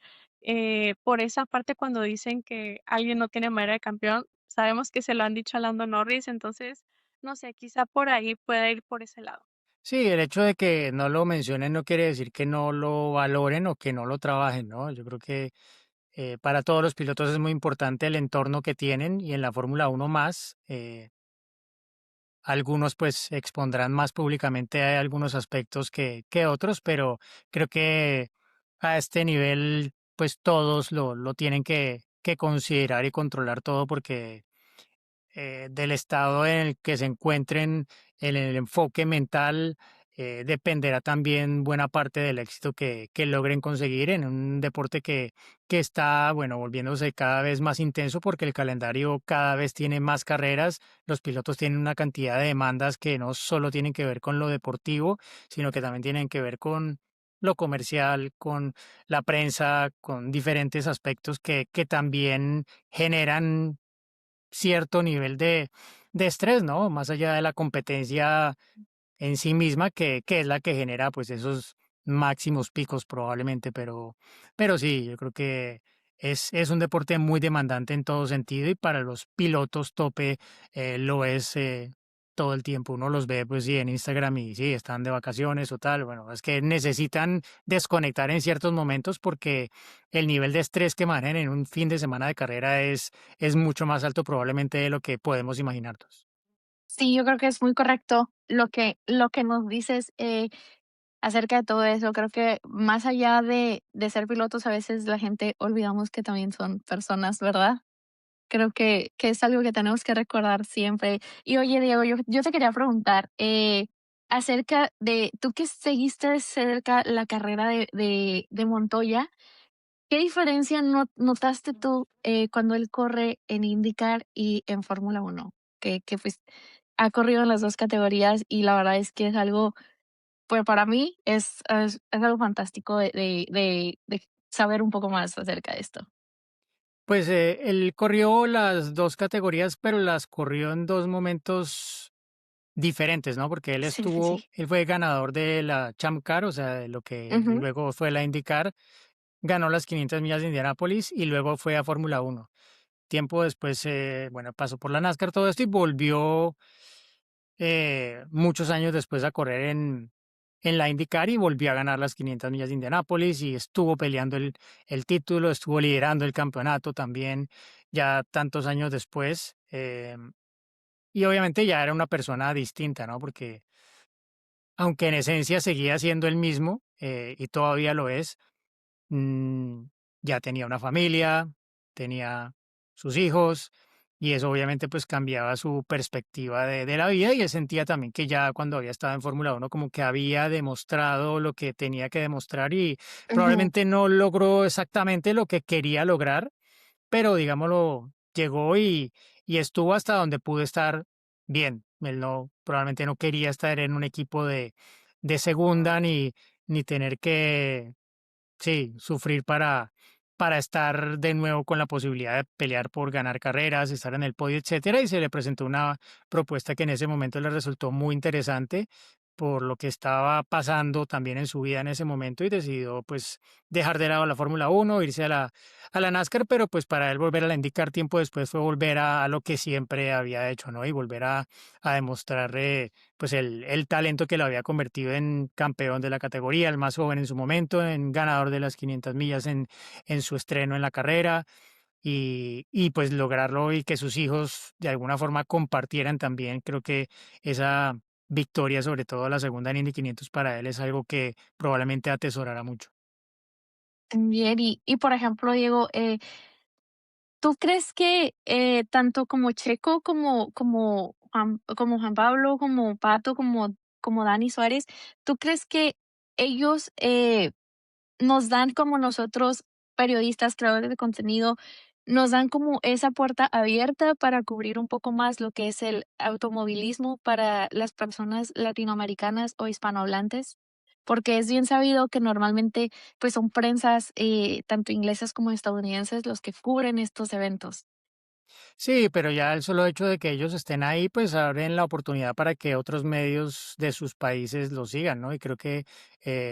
por esa parte cuando dicen que alguien no tiene madera de campeón. Sabemos que se lo han dicho a Lando Norris, entonces, no sé, quizá por ahí pueda ir por ese lado. Sí, el hecho de que no lo mencionen no quiere decir que no lo valoren o que no lo trabajen, ¿no? Yo creo que para todos los pilotos es muy importante el entorno que tienen y en la Fórmula 1 más. Algunos pues expondrán más públicamente algunos aspectos que otros, pero creo que a este nivel pues todos lo tienen que considerar y controlar todo porque del estado en el que se encuentren, en el enfoque mental, dependerá también buena parte del éxito que logren conseguir en un deporte que está, bueno, volviéndose cada vez más intenso porque el calendario cada vez tiene más carreras, los pilotos tienen una cantidad de demandas que no solo tienen que ver con lo deportivo, sino que también tienen que ver con lo comercial, con la prensa, con diferentes aspectos que también generan cierto nivel de estrés, ¿no? Más allá de la competencia en sí misma, que es la que genera pues esos máximos picos probablemente, pero sí, yo creo que es un deporte muy demandante en todo sentido y para los pilotos tope lo es todo el tiempo. Uno los ve pues sí en Instagram y sí, están de vacaciones o tal. Bueno, es que necesitan desconectar en ciertos momentos porque el nivel de estrés que manejan en un fin de semana de carrera es mucho más alto probablemente de lo que podemos imaginarnos. Sí, yo creo que es muy correcto lo que nos dices, acerca de todo eso. Creo que más allá de ser pilotos, a veces la gente olvidamos que también son personas, ¿verdad? Creo que es algo que tenemos que recordar siempre. Y oye, Diego, yo te quería preguntar, acerca de tú que seguiste de cerca la carrera de Montoya, ¿qué diferencia notaste tú, cuando él corre en IndyCar y en Fórmula Uno? Que, pues, ha corrido en las 2 categorías y la verdad es que es algo, pues, para mí es algo fantástico de saber un poco más acerca de esto. Pues él corrió las dos categorías, pero las corrió en dos momentos diferentes, ¿no? Porque Sí, sí, sí. él fue ganador de la Champ Car, o sea, de lo que Ujú, luego fue la IndyCar, ganó las 500 millas de Indianápolis y luego fue a Fórmula Uno. Tiempo después, bueno, pasó por la NASCAR, todo esto y volvió muchos años después a correr en la IndyCar y volvió a ganar las 500 millas de Indianápolis y estuvo peleando el título, estuvo liderando el campeonato también ya tantos años después. Y obviamente ya era una persona distinta, ¿no? Porque aunque en esencia seguía siendo el mismo, y todavía lo es, mm, ya tenía una familia, tenía sus hijos, y eso obviamente pues cambiaba su perspectiva de la vida y él sentía también que ya cuando había estado en Fórmula Uno como que había demostrado lo que tenía que demostrar y ujú. probablemente no logró exactamente lo que quería lograr, pero digámoslo, llegó y estuvo hasta donde pudo estar bien. Él no, probablemente no quería estar en un equipo de segunda ni tener que sí, sufrir para estar de nuevo con la posibilidad de pelear por ganar carreras, estar en el podio, etcétera, y se le presentó una propuesta que en ese momento le resultó muy interesante por lo que estaba pasando también en su vida en ese momento y decidió pues dejar de lado la Fórmula Uno, irse a la NASCAR, pero pues para él volver a la IndyCar tiempo después fue volver a lo que siempre había hecho, ¿no? Y volver a demostrar pues el talento que lo había convertido en campeón de la categoría, el más joven en su momento, en ganador de las 500 millas en su estreno en la carrera y pues lograrlo y que sus hijos de alguna forma compartieran también, creo que esa victoria, sobre todo la segunda en Indy 500 para él es algo que probablemente atesorará mucho. Bien, y por ejemplo, Diego, ¿tú crees que, tanto como Checo, como Juan Pablo, como Pato, como Dani Suárez, tú crees que ellos, nos dan como nosotros, periodistas, creadores de contenido, nos dan como esa puerta abierta para cubrir un poco más lo que es el automovilismo para las personas latinoamericanas o hispanohablantes? Porque es bien sabido que normalmente, pues, son prensas, tanto inglesas como estadounidenses los que cubren estos eventos. Sí, pero ya el solo hecho de que ellos estén ahí, pues abren la oportunidad para que otros medios de sus países lo sigan, ¿no? Y creo que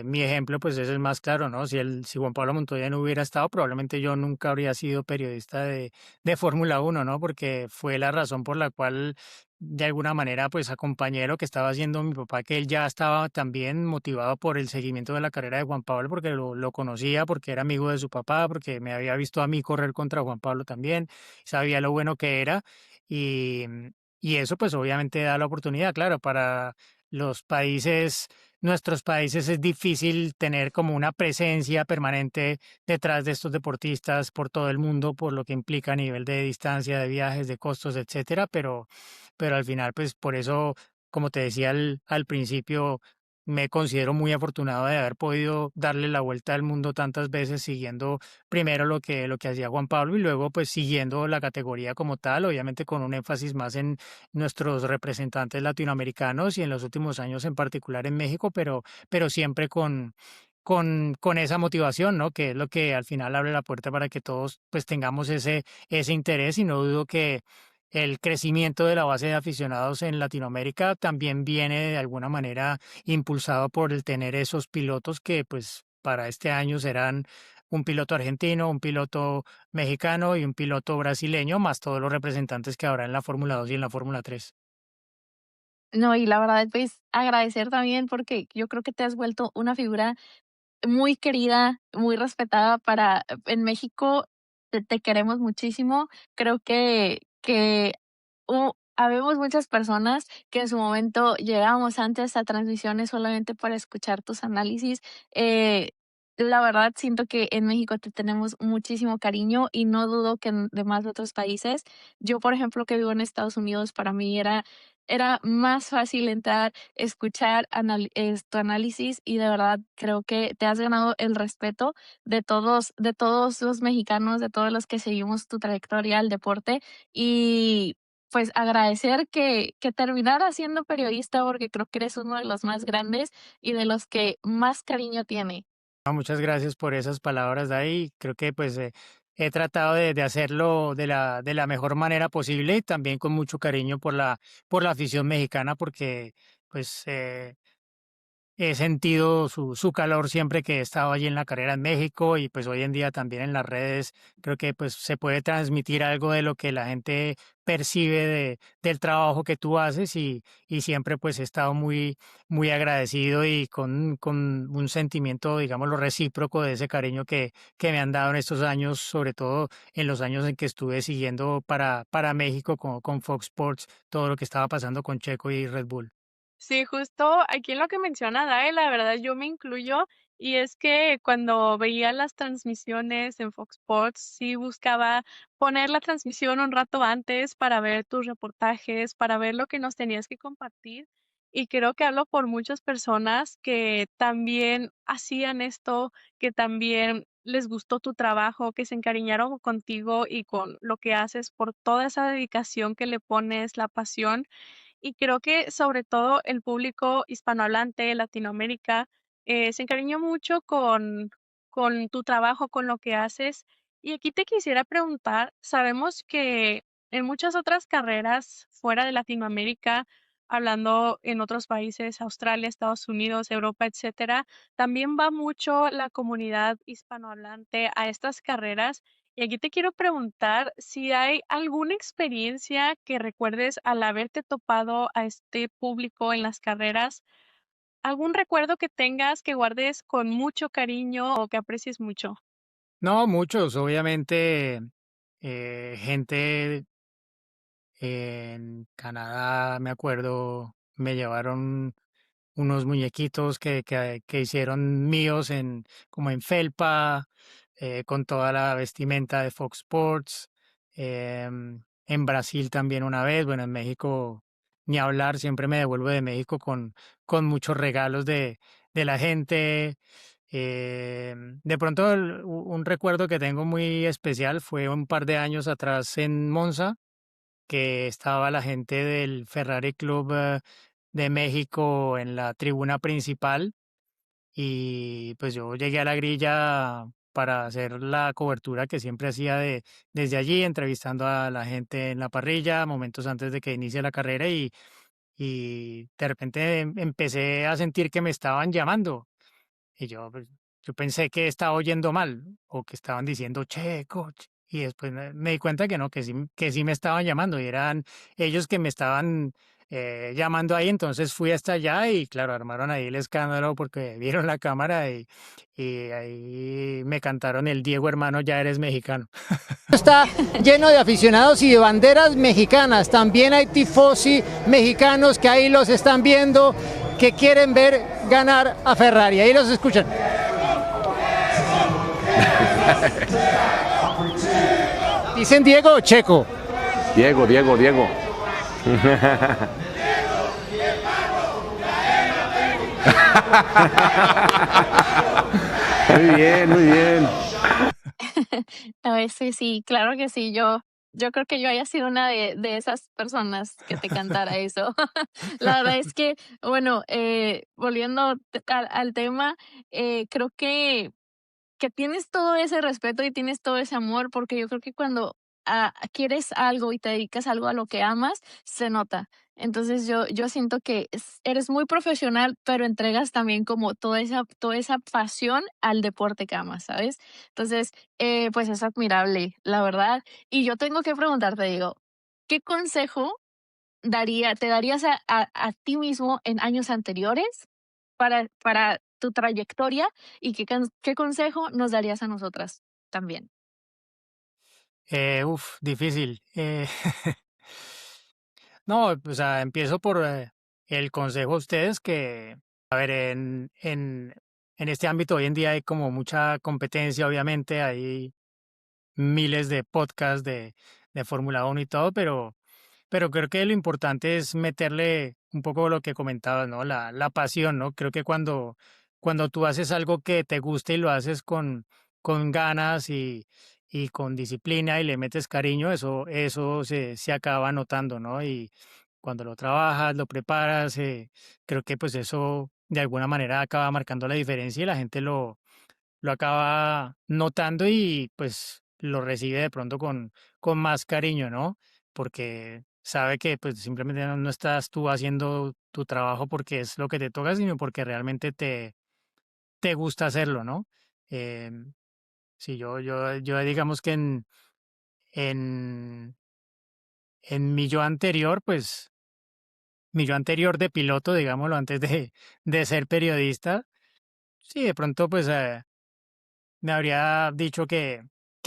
mi ejemplo, pues es el más claro, ¿no? Si Juan Pablo Montoya no hubiera estado, probablemente yo nunca habría sido periodista de Fórmula Uno, ¿no? Porque fue la razón por la cual, de alguna manera, pues acompañé lo que estaba haciendo mi papá, que él ya estaba también motivado por el seguimiento de la carrera de Juan Pablo, porque lo conocía, porque era amigo de su papá, porque me había visto a mí correr contra Juan Pablo también sabía lo bueno que era y, y eso pues obviamente da la oportunidad, claro, para los países, nuestros países es difícil tener como una presencia permanente detrás de estos deportistas por todo el mundo, por lo que implica a nivel de distancia, de viajes, de costos, etcétera, pero al final pues por eso, como te decía al principio, me considero muy afortunado de haber podido darle la vuelta al mundo tantas veces, siguiendo primero lo que hacía Juan Pablo y luego pues siguiendo la categoría como tal, obviamente con un énfasis más en nuestros representantes latinoamericanos y en los últimos años en particular en México, pero siempre con esa motivación, ¿no? Que es lo que al final abre la puerta para que todos pues tengamos ese interés, y no dudo que el crecimiento de la base de aficionados en Latinoamérica también viene de alguna manera impulsado por el tener esos pilotos que pues para este año serán un piloto argentino, un piloto mexicano y un piloto brasileño, más todos los representantes que habrá en la Fórmula 2 y en la Fórmula 3. No, y la verdad, pues agradecer también porque yo creo que te has vuelto una figura muy querida, muy respetada en México. Te queremos muchísimo. Creo que habemos muchas personas que en su momento llegamos antes a transmisiones solamente para escuchar tus análisis. La verdad, siento que en México te tenemos muchísimo cariño y no dudo que en demás otros países. Yo, por ejemplo, que vivo en Estados Unidos, para mí era más fácil entrar, escuchar tu análisis, y de verdad creo que te has ganado el respeto de todos los mexicanos, de todos los que seguimos tu trayectoria al deporte. Y pues agradecer que terminara siendo periodista, porque creo que eres uno de los más grandes y de los que más cariño tiene. No, muchas gracias por esas palabras, Dai. Creo que pues he tratado de hacerlo de la mejor manera posible, y también con mucho cariño por la afición mexicana, porque pues he sentido su calor siempre que he estado allí en la carrera en México, y pues hoy en día también en las redes creo que pues se puede transmitir algo de lo que la gente percibe del trabajo que tú haces, y siempre pues he estado muy agradecido y con un sentimiento, digamos, lo recíproco de ese cariño que me han dado en estos años, sobre todo en los años en que estuve siguiendo para México con Fox Sports todo lo que estaba pasando con Checo y Red Bull. Sí, justo aquí en lo que menciona Dae, la verdad yo me incluyo, y es que cuando veía las transmisiones en Fox Sports, sí buscaba poner la transmisión un rato antes para ver tus reportajes, para ver lo que nos tenías que compartir, y creo que hablo por muchas personas que también hacían esto, que también les gustó tu trabajo, que se encariñaron contigo y con lo que haces por toda esa dedicación que le pones, la pasión. Y creo que sobre todo el público hispanohablante, Latinoamérica, se encariñó mucho con tu trabajo, con lo que haces. Y aquí te quisiera preguntar, sabemos que en muchas otras carreras fuera de Latinoamérica, hablando en otros países, Australia, Estados Unidos, Europa, etcétera, también va mucho la comunidad hispanohablante a estas carreras. Y aquí te quiero preguntar si hay alguna experiencia que recuerdes al haberte topado a este público en las carreras, algún recuerdo que tengas que guardes con mucho cariño o que aprecies mucho. No, muchos, obviamente, gente en Canadá, me acuerdo, me llevaron unos muñequitos que hicieron míos como en felpa, con toda la vestimenta de Fox Sports. En Brasil también una vez, bueno, en México ni hablar, siempre me devuelvo de México con muchos regalos de la gente. De pronto, un recuerdo que tengo muy especial fue un par de años atrás en Monza, que estaba la gente del Ferrari Club de México en la tribuna principal, y pues yo llegué a la grilla para hacer la cobertura que siempre hacía desde allí, entrevistando a la gente en la parrilla momentos antes de que inicie la carrera, y de repente empecé a sentir que me estaban llamando, y yo pensé que estaba oyendo mal o que estaban diciendo che, coach. Y después me di cuenta que no, que sí me estaban llamando, y eran ellos que me estaban llamando ahí. Entonces fui hasta allá y claro, armaron ahí el escándalo porque vieron la cámara, y ahí me cantaron el Diego hermano, ya eres mexicano. Está lleno de aficionados y de banderas mexicanas. También hay tifosi mexicanos que ahí los están viendo, que quieren ver ganar a Ferrari. Ahí los escuchan. ¿Dicen Diego o Checo? Diego, Diego, Diego. Muy bien, muy bien. A veces sí, claro que sí. Yo creo que yo haya sido una de esas personas que te cantara eso. La verdad es que, bueno, volviendo al tema, creo que tienes todo ese respeto y tienes todo ese amor, porque yo creo que cuando quieres algo y te dedicas a algo a lo que amas, se nota. Entonces yo siento que eres muy profesional, pero entregas también como toda esa pasión al deporte que amas, ¿sabes? Entonces, pues es admirable, la verdad. Y yo tengo que preguntarte, digo, ¿qué consejo te darías a ti mismo en años anteriores para tu trayectoria y qué consejo nos darías a nosotras también? Difícil. No, o sea, empiezo por el consejo a ustedes que, a ver, en este ámbito hoy en día hay como mucha competencia, obviamente, hay miles de podcasts de Fórmula 1 y todo, pero creo que lo importante es meterle un poco lo que comentabas, ¿no? La pasión, ¿no? Creo que cuando tú haces algo que te gusta y lo haces con ganas y con disciplina y le metes cariño, eso se acaba notando, ¿no? Y cuando lo trabajas, lo preparas, creo que pues eso de alguna manera acaba marcando la diferencia y la gente lo acaba notando y pues lo recibe de pronto con más cariño, ¿no? Porque sabe que pues simplemente no estás tú haciendo tu trabajo porque es lo que te toca, sino porque realmente te gusta hacerlo, ¿no? Sí, yo digamos que en, en mi yo anterior, pues mi yo anterior de piloto, digámoslo, antes de ser periodista, sí, de pronto pues me habría dicho que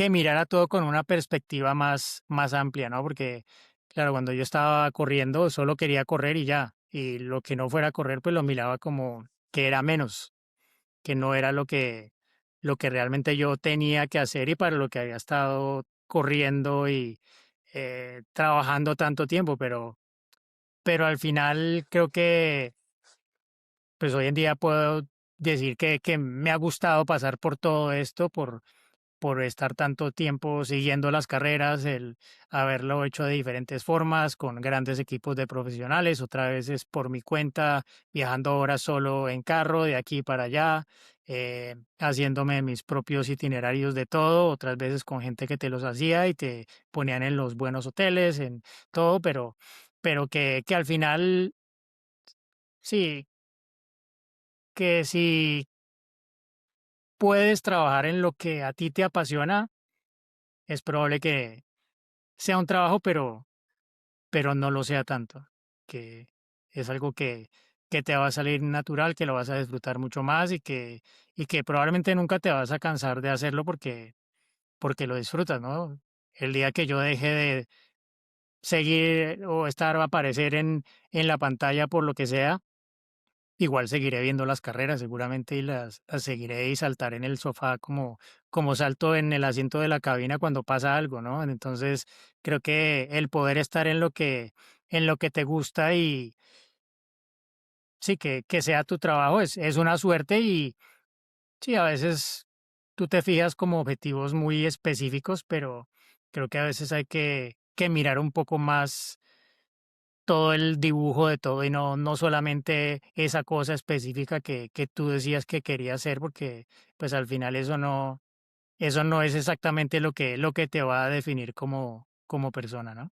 mirara todo con una perspectiva más amplia, ¿no? Porque, claro, cuando yo estaba corriendo, solo quería correr y ya. Y lo que no fuera a correr, pues lo miraba como que era menos, que no era lo que realmente yo tenía que hacer y para lo que había estado corriendo y trabajando tanto tiempo. Pero al final creo que, pues hoy en día puedo decir que me ha gustado pasar por todo esto, por estar tanto tiempo siguiendo las carreras, el haberlo hecho de diferentes formas, con grandes equipos de profesionales, otra vez es por mi cuenta, viajando ahora solo en carro, de aquí para allá, haciéndome mis propios itinerarios de todo, otras veces con gente que te los hacía y te ponían en los buenos hoteles, en todo, pero que al final, sí, que si puedes trabajar en lo que a ti te apasiona, es probable que sea un trabajo, pero no lo sea tanto, que es algo que te va a salir natural, que lo vas a disfrutar mucho más y que probablemente nunca te vas a cansar de hacerlo porque lo disfrutas, ¿no? El día que yo deje de seguir o estar o aparecer en la pantalla por lo que sea, igual seguiré viendo las carreras seguramente y las seguiré y saltar en el sofá como salto en el asiento de la cabina cuando pasa algo, ¿no? Entonces, creo que el poder estar en lo que te gusta y sí, que sea tu trabajo es una suerte y sí, a veces tú te fijas como objetivos muy específicos, pero creo que a veces hay que mirar un poco más todo el dibujo de todo y no solamente esa cosa específica que tú decías que querías hacer, porque pues al final eso no es exactamente lo que te va a definir como persona, ¿no?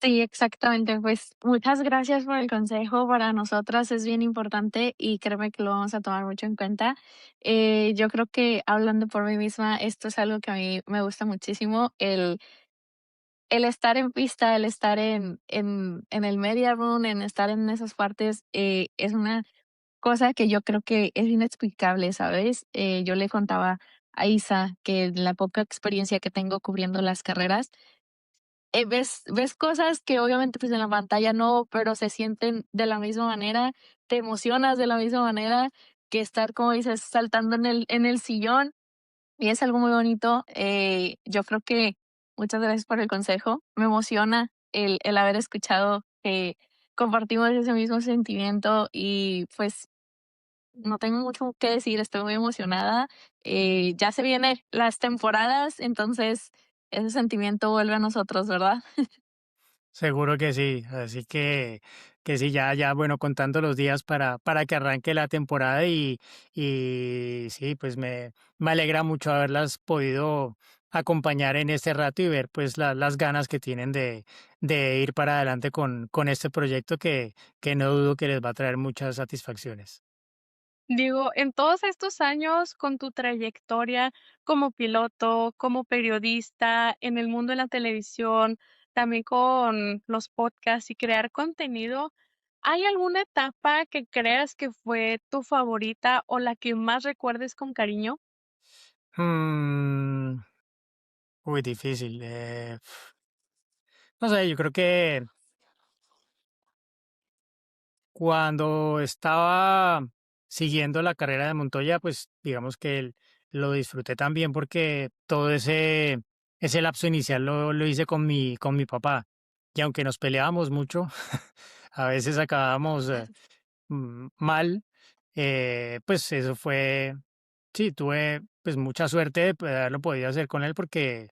Sí, exactamente. Pues muchas gracias por el consejo. Para nosotras es bien importante y créeme que lo vamos a tomar mucho en cuenta. Yo creo que hablando por mí misma, esto es algo que a mí me gusta muchísimo, el estar en pista, el estar en el media room, en estar en esas partes, es una cosa que yo creo que es inexplicable, ¿sabes? Yo le contaba a Isa que la poca experiencia que tengo cubriendo las carreras, ves cosas que obviamente pues en la pantalla no, pero se sienten de la misma manera, te emocionas de la misma manera que estar, como dices, saltando en el sillón y es algo muy bonito. Yo creo que muchas gracias por el consejo. Me emociona el haber escuchado que compartimos ese mismo sentimiento y pues no tengo mucho que decir, estoy muy emocionada. Ya se vienen las temporadas, entonces ese sentimiento vuelve a nosotros, ¿verdad? Seguro que sí, así que sí, ya, bueno, contando los días para que arranque la temporada y sí, pues me alegra mucho haberlas podido acompañar en este rato y ver pues las ganas que tienen de ir para adelante con este proyecto que no dudo que les va a traer muchas satisfacciones. Digo, en todos estos años, con tu trayectoria como piloto, como periodista, en el mundo de la televisión, también con los podcasts y crear contenido, ¿hay alguna etapa que creas que fue tu favorita o la que más recuerdes con cariño? Mm, uy, difícil. No sé, yo creo que cuando estaba siguiendo la carrera de Montoya, pues digamos que lo disfruté también porque todo ese lapso inicial lo hice con mi papá. Y aunque nos peleábamos mucho, a veces acabábamos mal, pues eso fue, sí, tuve pues mucha suerte de haberlo podido hacer con él porque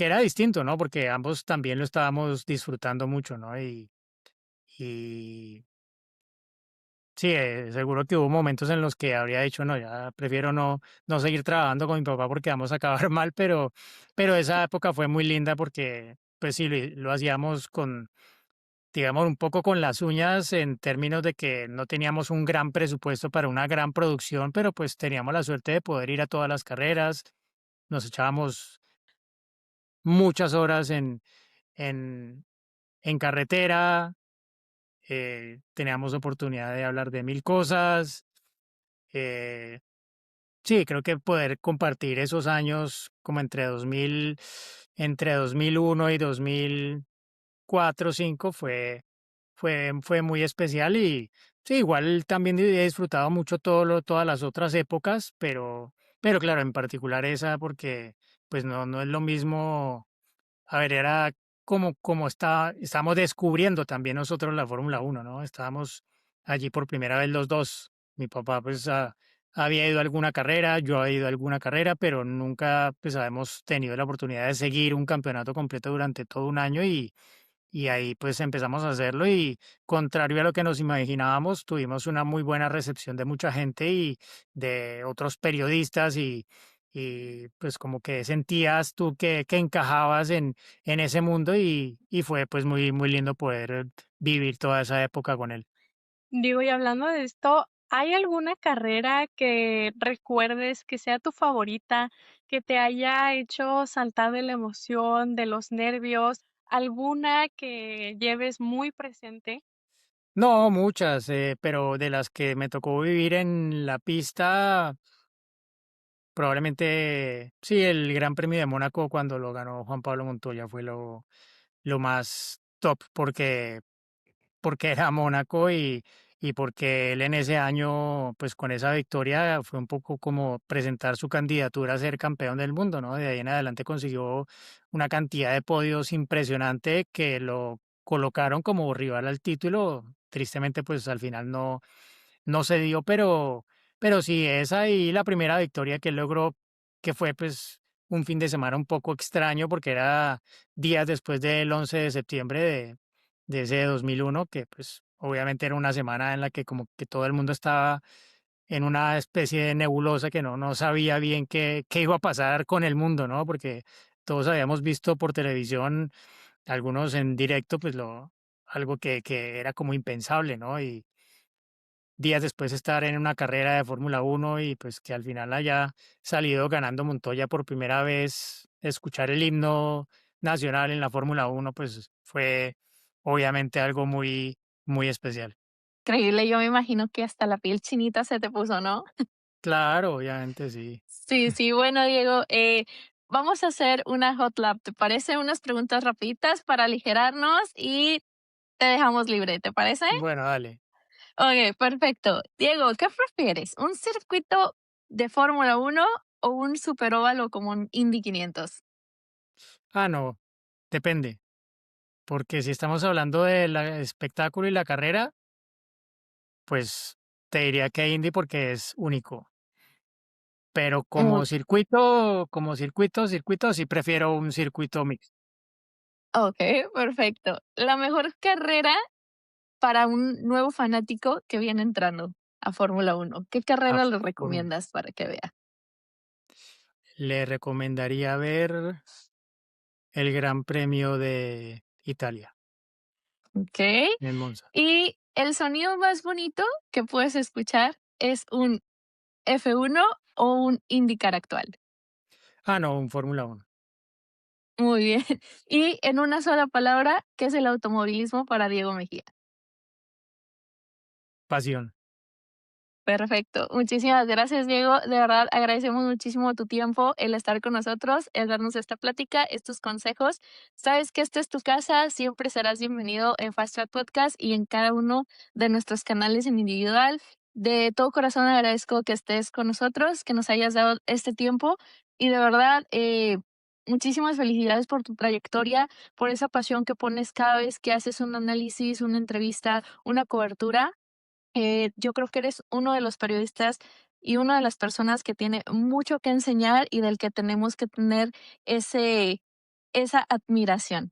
era distinto, ¿no? Porque ambos también lo estábamos disfrutando mucho, ¿no? Y sí, seguro que hubo momentos en los que habría dicho, no, ya prefiero no seguir trabajando con mi papá porque vamos a acabar mal, pero esa época fue muy linda porque, pues sí, lo hacíamos con, digamos, un poco con las uñas en términos de que no teníamos un gran presupuesto para una gran producción, pero pues teníamos la suerte de poder ir a todas las carreras, nos echábamos muchas horas en, en carretera, teníamos oportunidad de hablar de mil cosas. eh, Sí, creo que poder compartir esos años como entre 2001 y 2004, 5 fue muy especial y sí, igual también he disfrutado mucho todas las otras épocas, pero claro, en particular esa porque pues no es lo mismo. A ver, era como estábamos descubriendo también nosotros la Fórmula 1, ¿no? Estábamos allí por primera vez los dos. Mi papá pues había ido a alguna carrera, yo había ido a alguna carrera, pero nunca pues habíamos tenido la oportunidad de seguir un campeonato completo durante todo un año y ahí pues empezamos a hacerlo y contrario a lo que nos imaginábamos, tuvimos una muy buena recepción de mucha gente y de otros periodistas y pues como que sentías tú que encajabas en ese mundo y fue pues muy lindo poder vivir toda esa época con él. Digo, y hablando de esto, ¿hay alguna carrera que recuerdes que sea tu favorita, que te haya hecho saltar de la emoción, de los nervios? ¿Alguna que lleves muy presente? No, muchas, pero de las que me tocó vivir en la pista, probablemente sí, el Gran Premio de Mónaco cuando lo ganó Juan Pablo Montoya fue lo más top porque era Mónaco y porque él en ese año, pues con esa victoria fue un poco como presentar su candidatura a ser campeón del mundo, ¿no? De ahí en adelante consiguió una cantidad de podios impresionante que lo colocaron como rival al título. Tristemente, pues al final no se dio, pero sí, esa y la primera victoria que él logró, que fue pues un fin de semana un poco extraño porque era días después del 11 de septiembre de ese 2001 que pues obviamente era una semana en la que como que todo el mundo estaba en una especie de nebulosa que no sabía bien qué iba a pasar con el mundo, ¿no? Porque todos habíamos visto por televisión, algunos en directo, pues algo que era como impensable, ¿no? Y días después estar en una carrera de Fórmula 1 y pues que al final haya salido ganando Montoya por primera vez, escuchar el himno nacional en la Fórmula 1 pues fue obviamente algo muy especial. Increíble, yo me imagino que hasta la piel chinita se te puso, ¿no? Claro, obviamente sí. Sí, sí, bueno, Diego, vamos a hacer una hot lap, ¿te parece? Unas preguntas rapiditas para aligerarnos y te dejamos libre, ¿te parece? Bueno, dale. Ok, perfecto. Diego, ¿qué prefieres? ¿Un circuito de Fórmula 1 o un superóvalo como un Indy 500? Ah, no, depende, porque si estamos hablando del espectáculo y la carrera, pues te diría que Indy porque es único. Pero Muy- circuito, sí prefiero un circuito mixto. Ok, perfecto. La mejor carrera para un nuevo fanático que viene entrando a Fórmula 1. ¿Qué A carrera le Fórmula. recomiendas para que vea? Le recomendaría ver el Gran Premio de Italia Ok. en Monza. Y el sonido más bonito que puedes escuchar es un F1 o un IndyCar actual. Ah, no, un Fórmula 1. Muy bien. Y en una sola palabra, ¿qué es el automovilismo para Diego Mejía? Pasión. Perfecto. Muchísimas gracias, Diego. De verdad, agradecemos muchísimo tu tiempo, el estar con nosotros, el darnos esta plática, estos consejos. Sabes que esta es tu casa, siempre serás bienvenido en Fast Track Podcast y en cada uno de nuestros canales en individual. De todo corazón agradezco que estés con nosotros, que nos hayas dado este tiempo y de verdad, muchísimas felicidades por tu trayectoria, por esa pasión que pones cada vez que haces un análisis, una entrevista, una cobertura. Yo creo que eres uno de los periodistas y una de las personas que tiene mucho que enseñar y del que tenemos que tener esa admiración.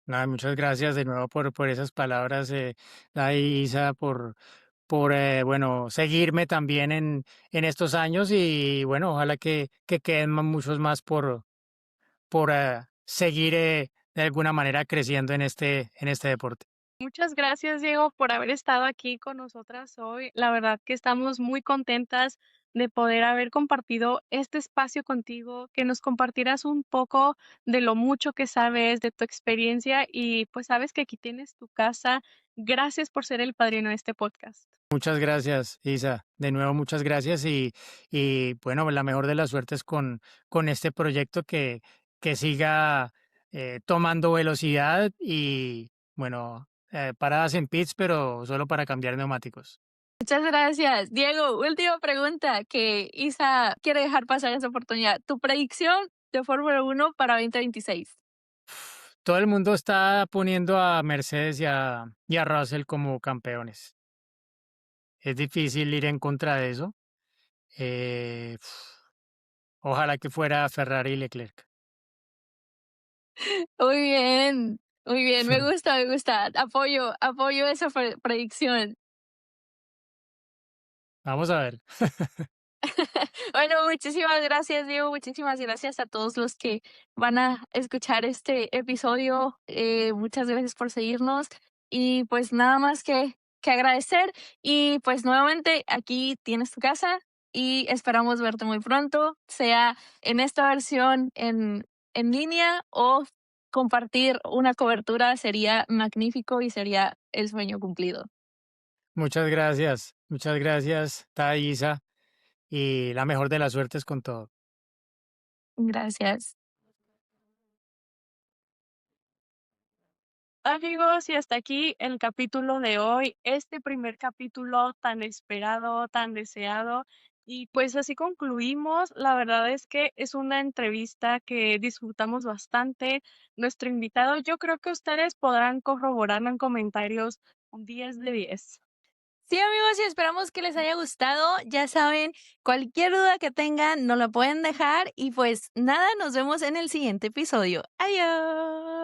Nada, muchas gracias de nuevo por esas palabras, Dai, Isa, bueno, seguirme también en estos años y bueno, ojalá que queden muchos más por seguir de alguna manera creciendo en este deporte. Muchas gracias, Diego, por haber estado aquí con nosotras hoy. La verdad que estamos muy contentas de poder haber compartido este espacio contigo, que nos compartieras un poco de lo mucho que sabes, de tu experiencia y pues sabes que aquí tienes tu casa. Gracias por ser el padrino de este podcast. Muchas gracias, Isa. De nuevo, muchas gracias y bueno, la mejor de las suertes con este proyecto que siga tomando velocidad y bueno, paradas en pits, pero solo para cambiar neumáticos. Muchas gracias. Diego, última pregunta que Isa quiere dejar pasar esa oportunidad. Tu predicción de Fórmula 1 para 2026. Todo el mundo está poniendo a Mercedes y a Russell como campeones. Es difícil ir en contra de eso. Eh, Ojalá que fuera Ferrari y Leclerc. Muy bien, muy bien. Me gusta, me gusta. Apoyo esa predicción. Vamos a ver. Bueno, muchísimas gracias, Diego. Muchísimas gracias a todos los que van a escuchar este episodio. Muchas gracias por seguirnos. Y pues nada más que agradecer. Y pues nuevamente aquí tienes tu casa y esperamos verte muy pronto, sea en esta versión en línea o compartir una cobertura. Sería magnífico y sería el sueño cumplido. Muchas gracias, Thaisa, y la mejor de las suertes con todo. Gracias. Amigos, y hasta aquí el capítulo de hoy, este primer capítulo tan esperado, tan deseado. Y pues así concluimos. La verdad es que es una entrevista que disfrutamos bastante. Nuestro invitado, yo creo que ustedes podrán corroborarlo en comentarios un 10 de 10. Sí, amigos, y esperamos que les haya gustado. Ya saben, cualquier duda que tengan, nos la pueden dejar. Y pues nada, nos vemos en el siguiente episodio. Adiós.